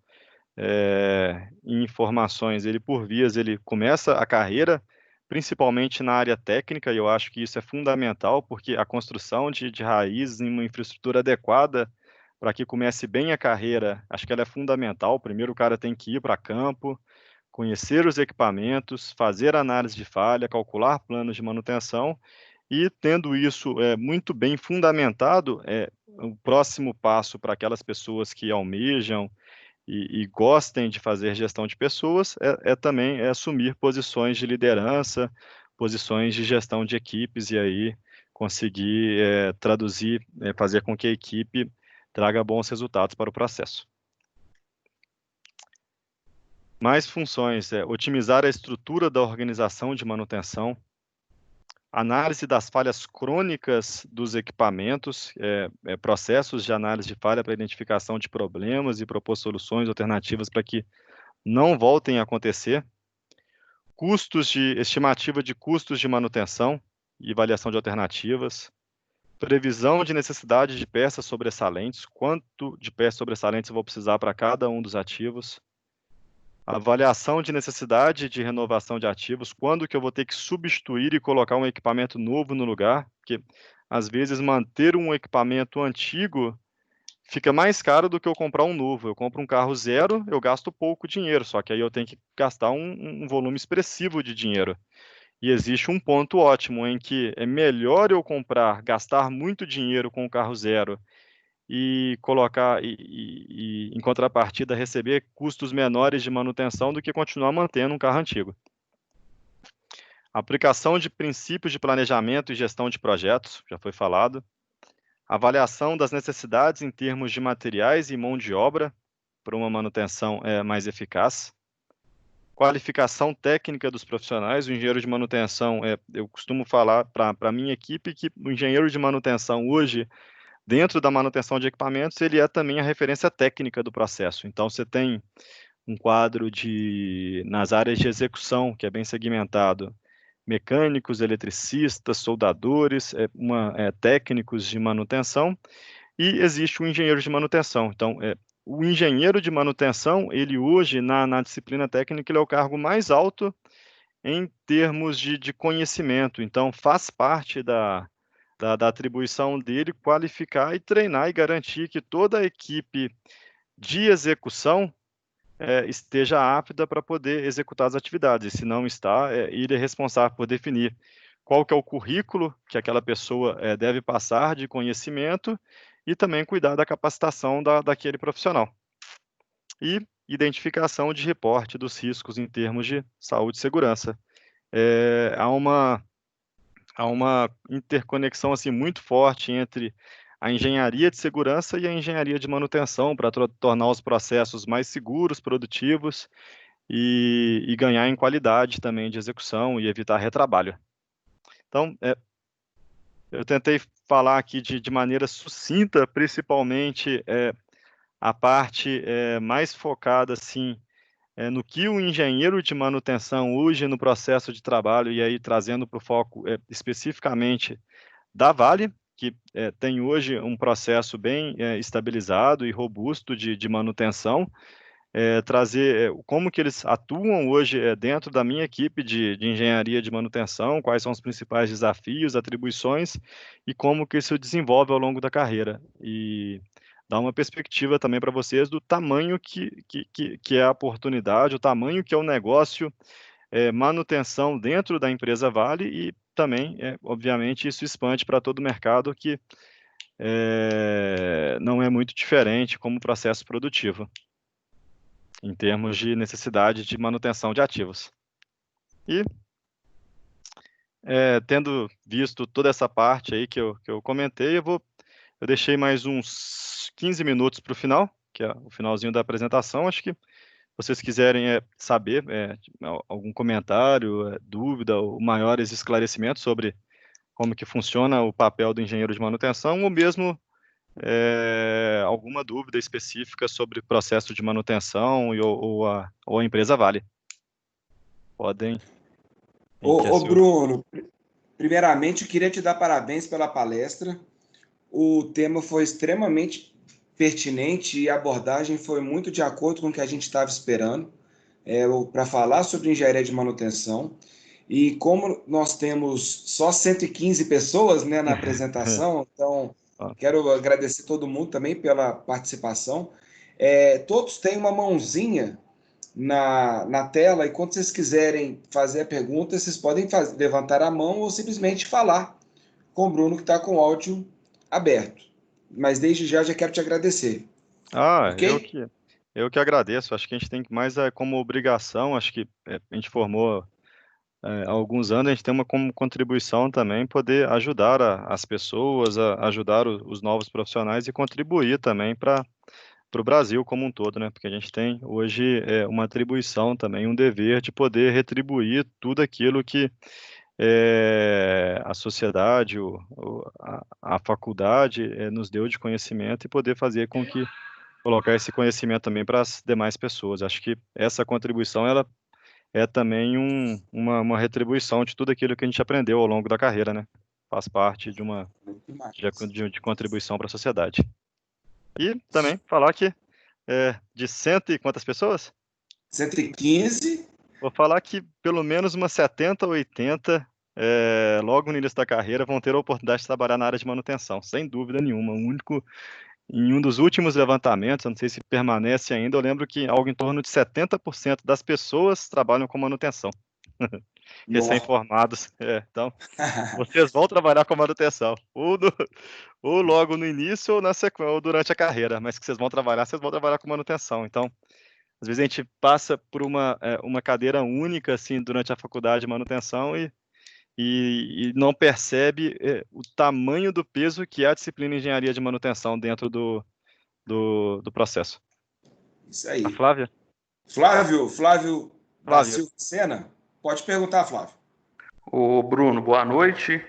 em informações, ele por vias, ele começa a carreira principalmente na área técnica, e eu acho que isso é fundamental, porque a construção de raízes em uma infraestrutura adequada para que comece bem a carreira, acho que ela é fundamental. Primeiro o cara tem que ir para campo, conhecer os equipamentos, fazer análise de falha, calcular planos de manutenção, e tendo isso muito bem fundamentado, o próximo passo para aquelas pessoas que almejam e gostem de fazer gestão de pessoas, também assumir posições de liderança, posições de gestão de equipes, e aí conseguir traduzir, fazer com que a equipe traga bons resultados para o processo. Mais funções, otimizar a estrutura da organização de manutenção, análise das falhas crônicas dos equipamentos, processos de análise de falha para identificação de problemas e propor soluções alternativas para que não voltem a acontecer. Estimativa de custos de manutenção e avaliação de alternativas. Previsão de necessidade de peças sobressalentes, quanto de peças sobressalentes eu vou precisar para cada um dos ativos. Avaliação de necessidade de renovação de ativos, quando que eu vou ter que substituir e colocar um equipamento novo no lugar, porque às vezes manter um equipamento antigo fica mais caro do que eu comprar um novo. Eu compro um carro zero, eu gasto pouco dinheiro, só que aí eu tenho que gastar um volume expressivo de dinheiro. E existe um ponto ótimo em que é melhor eu gastar muito dinheiro com o carro zero e colocar, em contrapartida, receber custos menores de manutenção do que continuar mantendo um carro antigo. Aplicação de princípios de planejamento e gestão de projetos, já foi falado. Avaliação das necessidades em termos de materiais e mão de obra para uma manutenção mais eficaz. Qualificação técnica dos profissionais. O engenheiro de manutenção, eu costumo falar para a minha equipe que o engenheiro de manutenção hoje, dentro da manutenção de equipamentos, ele é também a referência técnica do processo. Então, você tem um quadro nas áreas de execução, que é bem segmentado, mecânicos, eletricistas, soldadores, técnicos de manutenção, e existe o engenheiro de manutenção. Então, o engenheiro de manutenção, ele hoje, na disciplina técnica, ele é o cargo mais alto em termos de conhecimento. Então, faz parte da atribuição dele qualificar e treinar e garantir que toda a equipe de execução esteja apta para poder executar as atividades. E se não está, ele é responsável por definir qual que é o currículo que aquela pessoa deve passar de conhecimento e também cuidar da capacitação daquele profissional. E identificação de reporte dos riscos em termos de saúde e segurança. Há uma interconexão assim, muito forte entre a engenharia de segurança e a engenharia de manutenção para tornar os processos mais seguros, produtivos e ganhar em qualidade também de execução e evitar retrabalho. Então, eu tentei falar aqui de maneira sucinta, principalmente a parte mais focada assim, no que o engenheiro de manutenção hoje no processo de trabalho, e aí trazendo para o foco especificamente da Vale, que tem hoje um processo bem estabilizado e robusto de manutenção, trazer como que eles atuam hoje dentro da minha equipe de engenharia de manutenção, quais são os principais desafios, atribuições e como que isso desenvolve ao longo da carreira. E dar uma perspectiva também para vocês do tamanho que é a oportunidade, o tamanho que é o negócio, manutenção dentro da empresa Vale e também, obviamente, isso expande para todo o mercado que não é muito diferente como processo produtivo em termos de necessidade de manutenção de ativos. E, tendo visto toda essa parte aí que eu comentei, eu deixei mais uns 15 minutos para o final, que é o finalzinho da apresentação. Acho que vocês quiserem saber algum comentário, dúvida ou maiores esclarecimentos sobre como que funciona o papel do engenheiro de manutenção, ou mesmo alguma dúvida específica sobre o processo de manutenção ou a empresa Vale. Podem. Ô Bruno, primeiramente eu queria te dar parabéns pela palestra. O tema foi extremamente pertinente e a abordagem foi muito de acordo com o que a gente estava esperando para falar sobre engenharia de manutenção. E como nós temos só 115 pessoas, né, na apresentação, então quero agradecer todo mundo também pela participação. Todos têm uma mãozinha na tela e quando vocês quiserem fazer a pergunta, vocês podem levantar a mão ou simplesmente falar com o Bruno, que está com o áudio aberto. Mas desde já quero te agradecer. Ok? Eu que agradeço. Acho que a gente tem mais como obrigação, acho que a gente formou há alguns anos, a gente tem uma como contribuição também poder ajudar as pessoas, ajudar os novos profissionais e contribuir também para o Brasil como um todo, né? Porque a gente tem hoje uma atribuição também, um dever de poder retribuir tudo aquilo que a sociedade, a faculdade nos deu de conhecimento e poder fazer com que colocar esse conhecimento também para as demais pessoas. Acho que essa contribuição ela é também uma retribuição de tudo aquilo que a gente aprendeu ao longo da carreira, né? Faz parte de contribuição para a sociedade. E também falar que de cento e quantas pessoas? 115. Vou falar que pelo menos umas 70 ou 80, logo no início da carreira, vão ter a oportunidade de trabalhar na área de manutenção, sem dúvida nenhuma. O único em um dos últimos levantamentos, eu não sei se permanece ainda, eu lembro que algo em torno de 70% das pessoas trabalham com manutenção. Nó. Recém-formados. Então, vocês vão trabalhar com manutenção, ou logo no início ou na sequência, ou durante a carreira, mas que vocês vão trabalhar com manutenção. Então, às vezes a gente passa por uma cadeira única assim durante a faculdade de manutenção e não percebe o tamanho do peso que é a disciplina de engenharia de manutenção dentro do processo. Isso A aí. Flávia? Flávio da Flávia, Silva Sena? Pode perguntar, Flávio. Ô Bruno, boa noite.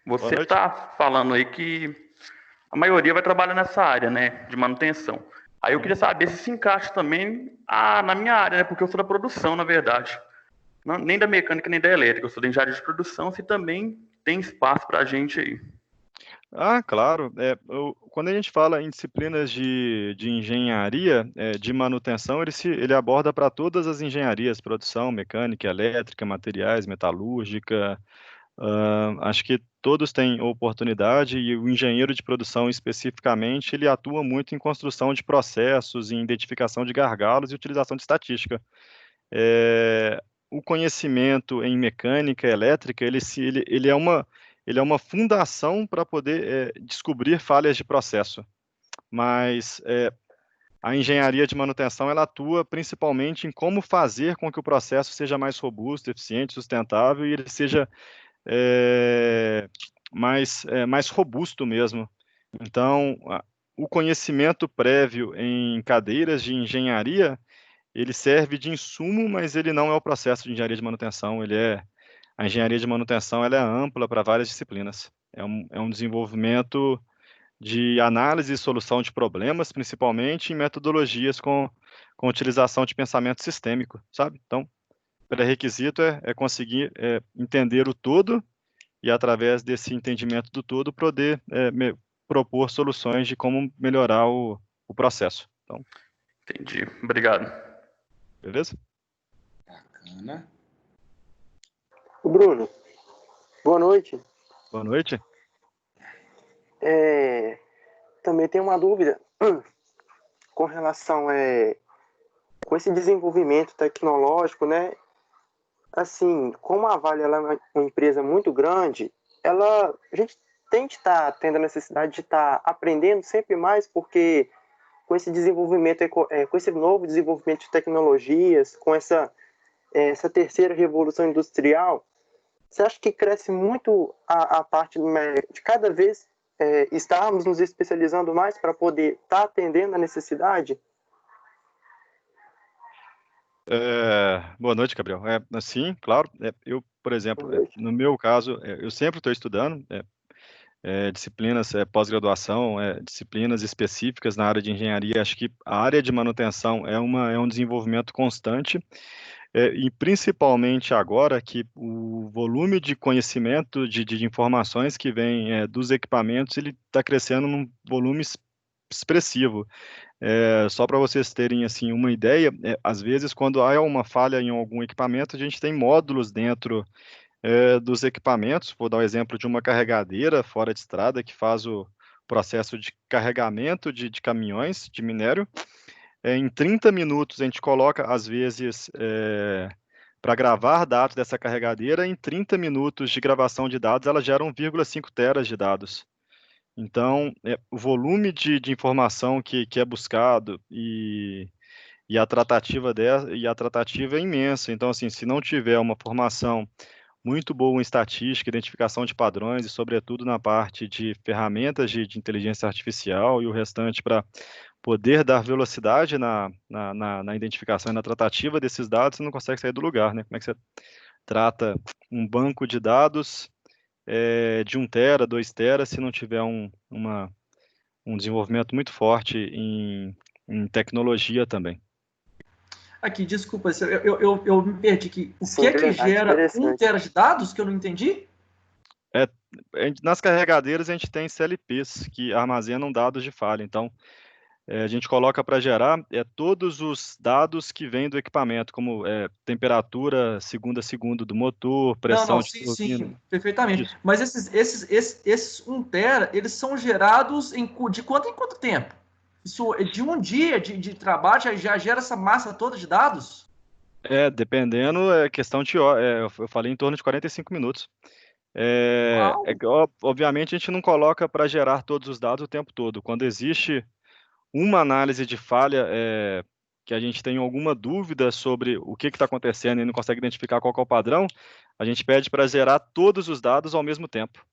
boa Você noite. está falando aí que a maioria vai trabalhar nessa área, né, de manutenção. Aí eu queria saber se encaixa também na minha área, né, porque eu sou da produção, na verdade. Não, nem da mecânica, nem da elétrica, eu sou da engenharia de produção, se também tem espaço para a gente aí. Claro. Quando a gente fala em disciplinas de engenharia de manutenção, ele aborda para todas as engenharias, produção, mecânica, elétrica, materiais, metalúrgica. Acho que todos têm oportunidade e o engenheiro de produção especificamente, ele atua muito em construção de processos, em identificação de gargalos e utilização de estatística. O conhecimento em mecânica elétrica, ele é uma fundação para poder descobrir falhas de processo, mas a engenharia de manutenção ela atua principalmente em como fazer com que o processo seja mais robusto, eficiente, sustentável e ele seja mais robusto mesmo. Então, o conhecimento prévio em cadeiras de engenharia, ele serve de insumo, mas ele não é o processo de engenharia de manutenção, a engenharia de manutenção ela é ampla para várias disciplinas. É um desenvolvimento de análise e solução de problemas, principalmente em metodologias com utilização de pensamento sistêmico, sabe? Então, pré-requisito é conseguir entender o todo e, através desse entendimento do todo, poder propor soluções de como melhorar o processo. Então, Entendi. Obrigado. beleza? Bacana. O Bruno, boa noite. Boa noite. Também tenho uma dúvida com relação com esse desenvolvimento tecnológico, né? Assim, como a Vale ela é uma empresa muito grande, a gente tem que estar tendo a necessidade de estar aprendendo sempre mais, porque com esse desenvolvimento, com esse novo desenvolvimento de tecnologias, com essa terceira revolução industrial, você acha que cresce muito a parte de cada vez estarmos nos especializando mais para poder estar atendendo a necessidade? Boa noite, Gabriel. Sim, claro. Eu, por exemplo, no meu caso, eu sempre estou estudando disciplinas pós-graduação, disciplinas específicas na área de engenharia. Acho que a área de manutenção é um desenvolvimento constante. E principalmente agora que o volume de conhecimento, de informações que vem dos equipamentos, ele está crescendo num volume expressivo. Só para vocês terem assim uma ideia, às vezes quando há uma falha em algum equipamento, a gente tem módulos dentro dos equipamentos. Vou dar o exemplo de uma carregadeira fora de estrada que faz o processo de carregamento de caminhões de minério. Em 30 minutos a gente coloca, às vezes, para gravar dados dessa carregadeira, em 30 minutos de gravação de dados, ela gera 1,5 teras de dados. Então, o volume de informação que é buscado e a tratativa é imensa. Então, assim, se não tiver uma formação muito boa em estatística, identificação de padrões e, sobretudo, na parte de ferramentas de inteligência artificial e o restante para poder dar velocidade na identificação e na tratativa desses dados, você não consegue sair do lugar, né? Como é que você trata um banco de dados de 1 tera, 2 teras, se não tiver um desenvolvimento muito forte em tecnologia também? Aqui, desculpa, eu me perdi aqui. O Sim, que é que verdade, gera 1 interessante. tera de dados que eu não entendi? Nas carregadeiras a gente tem CLPs que armazenam dados de falha. Então, a gente coloca para gerar todos os dados que vêm do equipamento, como temperatura segundo a segundo do motor, pressão de Sim, turbina. perfeitamente. Isso. Mas esses 1 tera, eles são gerados de quanto em quanto tempo? Isso de um dia de trabalho já gera essa massa toda de dados? Dependendo, é questão de eu falei em torno de 45 minutos. Uau! Obviamente a gente não coloca para gerar todos os dados o tempo todo. Quando existe uma análise de falha, que a gente tem alguma dúvida sobre o que está acontecendo e não consegue identificar qual que é o padrão, a gente pede para gerar todos os dados ao mesmo tempo.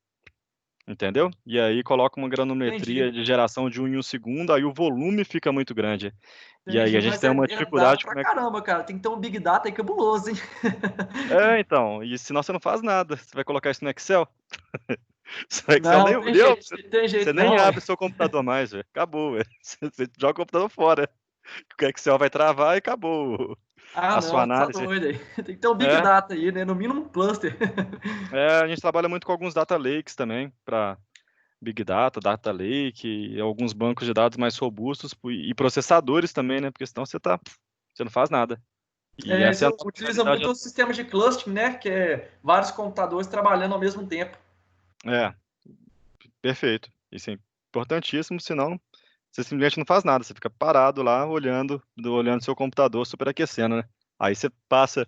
Entendeu? E aí coloca uma granometria Entendi. de geração de 1 em 1 segundo, aí o volume fica muito grande. E aí Entendi, a gente mas tem uma é dado dificuldade pra como é. caramba, cara. Tem que ter um Big Data aí cabuloso, hein? Então, e senão você não faz nada. Você vai colocar isso no Excel? O Excel Não, nem deu, tem você jeito nem não, abre ué. seu computador mais, velho. Acabou, velho. Você joga o computador fora. O Excel vai travar e acabou Ah, a sua não, tá análise. doido aí. Tem que ter um Big É, Data aí, né? No mínimo um cluster. a gente trabalha muito com alguns data lakes também, para Big Data, Data Lake, e alguns bancos de dados mais robustos e processadores também, né? Porque senão você não faz nada. E Eles essa é a nossa utilizam realidade. muito o sistema de clustering, né? Que é vários computadores trabalhando ao mesmo tempo. É, perfeito. Isso é importantíssimo, senão você simplesmente não faz nada, você fica parado lá olhando seu computador superaquecendo, né? Aí você passa,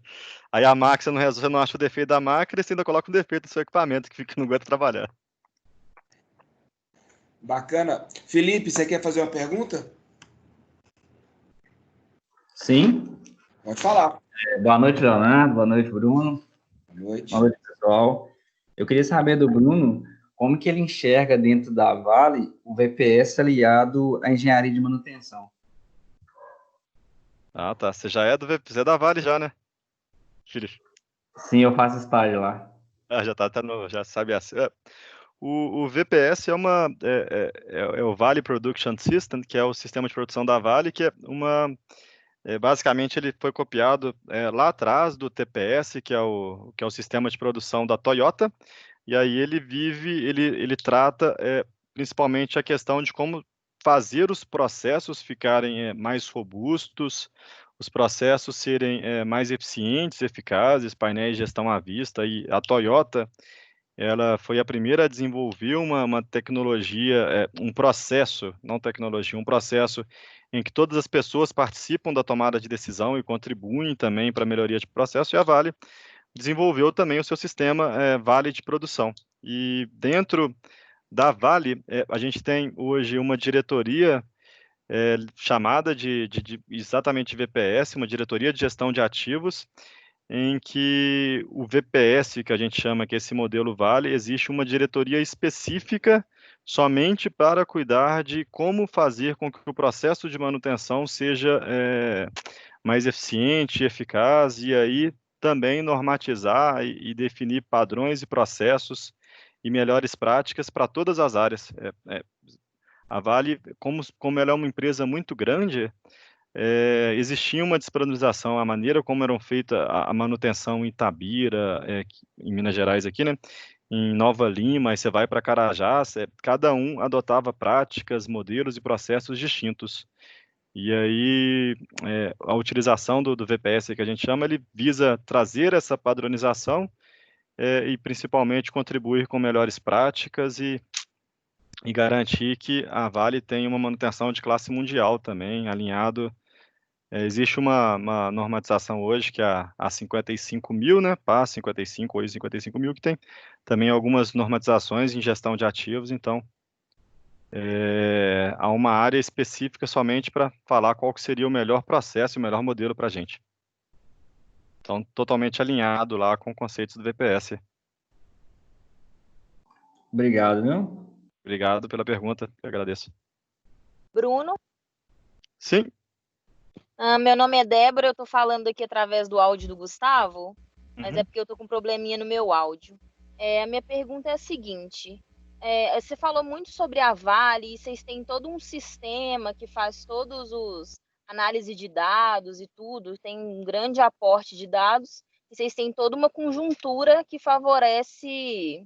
aí a máquina você não resolve, você não acha o defeito da máquina e você ainda coloca um defeito no seu equipamento que não aguenta trabalhar. Bacana. Felipe, você quer fazer uma pergunta? Sim. Pode falar. Boa noite, Leonardo. Boa noite, Bruno. Boa noite. Boa noite, pessoal. Eu queria saber do Bruno como que ele enxerga dentro da Vale o VPS aliado à engenharia de manutenção. Ah, tá. Você já é você é da Vale já, né? Felipe? Sim, eu faço estágio lá. Ah, já sabe essa. O VPS é o Vale Production System, que é o sistema de produção da Vale, que é basicamente ele foi copiado lá atrás do TPS, que é o sistema de produção da Toyota, e aí ele trata principalmente a questão de como fazer os processos ficarem mais robustos, os processos serem mais eficientes, eficazes, painéis de gestão à vista, e a Toyota ela foi a primeira a desenvolver uma tecnologia, um processo, não tecnologia, um processo em que todas as pessoas participam da tomada de decisão e contribuem também para a melhoria de processo, e a Vale desenvolveu também o seu sistema Vale de produção. E dentro da Vale, a gente tem hoje uma diretoria chamada de exatamente VPS, uma diretoria de gestão de ativos, em que o VPS, que a gente chama que é esse modelo Vale, existe uma diretoria específica somente para cuidar de como fazer com que o processo de manutenção seja mais eficiente, eficaz, e aí também normatizar e definir padrões e processos e melhores práticas para todas as áreas. A Vale, como ela é uma empresa muito grande, existia uma despadronização, a maneira como eram feita a manutenção em Itabira, em Minas Gerais aqui, né? Em Nova Lima, aí você vai para Carajás, cada um adotava práticas, modelos e processos distintos. E aí, a utilização do VPS, que a gente chama, ele visa trazer essa padronização e principalmente contribuir com melhores práticas e garantir que a Vale tenha uma manutenção de classe mundial também, alinhado. Existe uma normatização hoje que é a 55.000, né? PA 55, hoje 55.000, que tem também algumas normatizações em gestão de ativos, então há uma área específica somente para falar qual que seria o melhor processo e o melhor modelo para a gente. Então, totalmente alinhado lá com conceitos do VPS. Obrigado, viu? Obrigado pela pergunta, eu agradeço. Bruno, Sim, meu nome é Débora, eu tô falando aqui através do áudio do Gustavo, mas é Uhum. porque eu tô com um probleminha no meu áudio. A minha pergunta é a seguinte: você falou muito sobre a Vale, e vocês têm todo um sistema que faz todos os análise de dados e tudo, tem um grande aporte de dados, e vocês têm toda uma conjuntura que favorece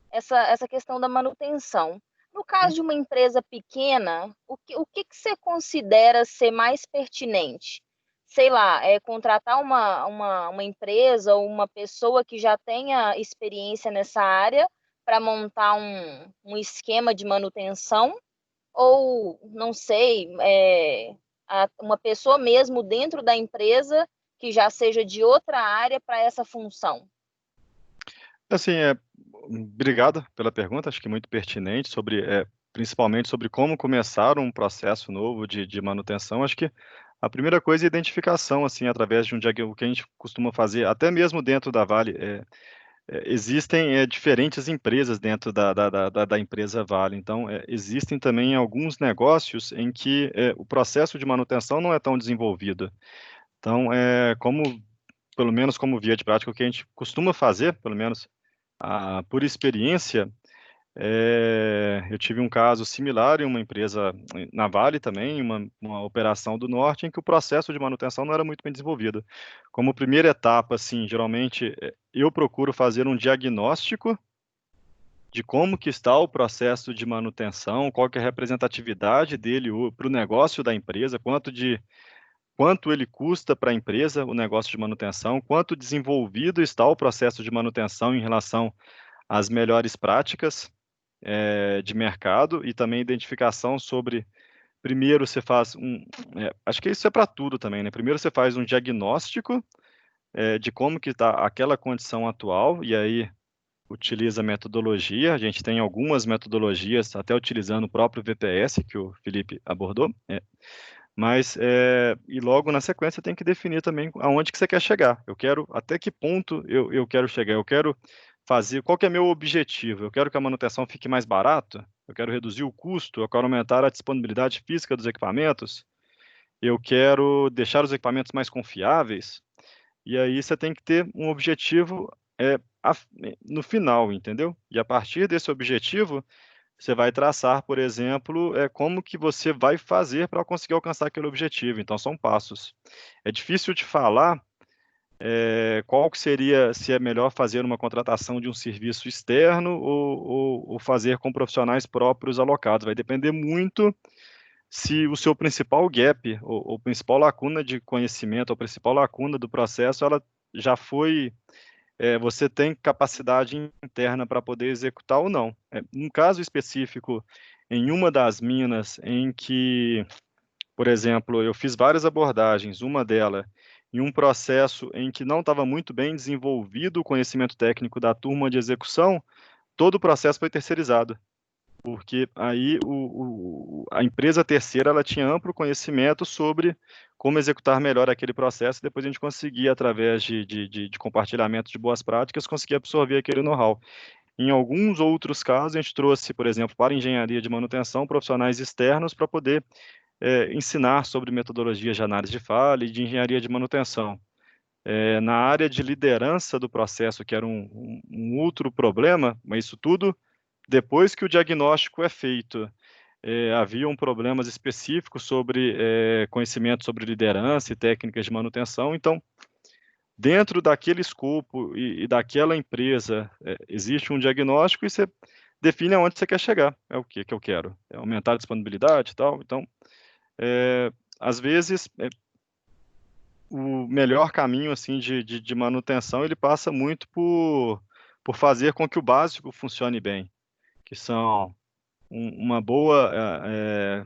essa questão da manutenção. No caso de uma empresa pequena, o que você considera ser mais pertinente? Sei lá, contratar uma empresa ou uma pessoa que já tenha experiência nessa área para montar um esquema de manutenção, ou, não sei, uma pessoa mesmo dentro da empresa que já seja de outra área para essa função? Assim, obrigado pela pergunta, acho que muito pertinente, principalmente sobre como começar um processo novo de manutenção. Acho que a primeira coisa é a identificação, assim, através de o que a gente costuma fazer, até mesmo dentro da Vale, existem diferentes empresas dentro da empresa Vale. Então, existem também alguns negócios em que o processo de manutenção não é tão desenvolvido. Então, pelo menos como via de prática, o que a gente costuma fazer, pelo menos por experiência, eu tive um caso similar em uma empresa na Vale também, uma operação do Norte, em que o processo de manutenção não era muito bem desenvolvido. Como primeira etapa, assim, geralmente eu procuro fazer um diagnóstico de como que está o processo de manutenção, qual que é a representatividade dele para o negócio da empresa, quanto ele custa para a empresa o negócio de manutenção, quanto desenvolvido está o processo de manutenção em relação às melhores práticas de mercado e também identificação sobre. Primeiro você faz acho que isso é para tudo também, né? Primeiro você faz um diagnóstico de como que está aquela condição atual e aí utiliza metodologia. A gente tem algumas metodologias, até utilizando o próprio VPS que o Felipe abordou. Mas, e logo na sequência tem que definir também aonde que você quer chegar. Até que ponto eu quero chegar, eu quero fazer, qual que é meu objetivo? Eu quero que a manutenção fique mais barata? Eu quero reduzir o custo? Eu quero aumentar a disponibilidade física dos equipamentos? Eu quero deixar os equipamentos mais confiáveis? E aí você tem que ter um objetivo no final, entendeu? E a partir desse objetivo, você vai traçar, por exemplo, como que você vai fazer para conseguir alcançar aquele objetivo. Então, são passos. É difícil de falar qual que seria, se é melhor fazer uma contratação de um serviço externo ou fazer com profissionais próprios alocados. Vai depender muito se o seu principal gap, ou principal lacuna de conhecimento, ou principal lacuna do processo, ela já foi você tem capacidade interna para poder executar ou não. Um caso específico, em uma das minas em que, por exemplo, eu fiz várias abordagens, uma delas em um processo em que não estava muito bem desenvolvido o conhecimento técnico da turma de execução, todo o processo foi terceirizado. Porque aí a empresa terceira ela tinha amplo conhecimento sobre como executar melhor aquele processo, e depois a gente conseguia, através de compartilhamento de boas práticas, conseguir absorver aquele know-how. Em alguns outros casos, a gente trouxe, por exemplo, para engenharia de manutenção, profissionais externos para poder ensinar sobre metodologias de análise de falha e de engenharia de manutenção. Na área de liderança do processo, que era um outro problema, mas isso tudo depois que o diagnóstico é feito. Haviam problemas específicos sobre conhecimento sobre liderança e técnicas de manutenção. Então, dentro daquele escopo e daquela empresa, existe um diagnóstico e você define aonde você quer chegar. É o que eu quero? É aumentar a disponibilidade e tal. Então, às vezes, o melhor caminho assim de manutenção, ele passa muito por fazer com que o básico funcione bem, que são uma boa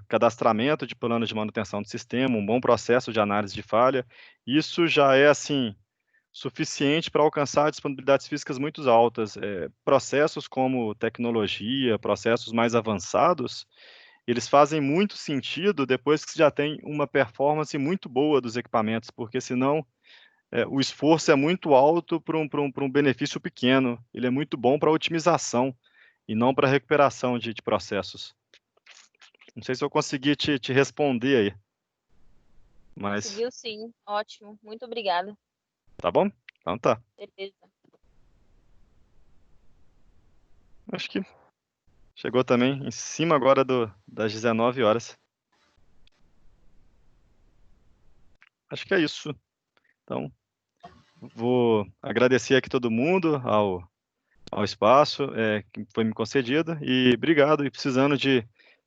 cadastramento de plano de manutenção do sistema, um bom processo de análise de falha. Isso já é assim suficiente para alcançar disponibilidades físicas muito altas. Processos como tecnologia, processos mais avançados, eles fazem muito sentido depois que você já tem uma performance muito boa dos equipamentos, porque senão o esforço é muito alto para um benefício pequeno. Ele é muito bom para otimização e não para recuperação de processos. Não sei se eu consegui te responder aí. Mas... Conseguiu sim, ótimo. Muito obrigada. Tá bom? Então tá. Beleza. Acho que chegou também em cima agora das 19 horas. Acho que é isso. Então, vou agradecer aqui todo mundo ao espaço que foi me concedido e obrigado. E precisando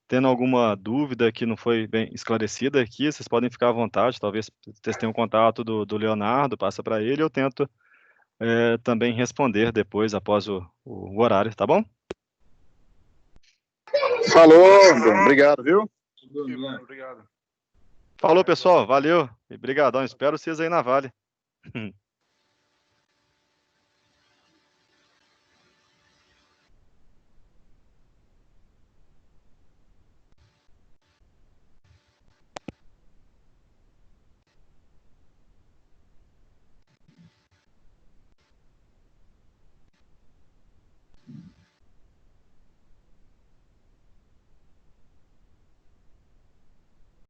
tendo alguma dúvida que não foi bem esclarecida aqui, vocês podem ficar à vontade. Talvez vocês tenham contato do Leonardo, passa para ele, eu tento também responder depois, após o horário, tá bom? Falou, Bruno. Obrigado, viu? Obrigado. Falou, pessoal. Valeu. E brigadão. Espero vocês aí na Vale.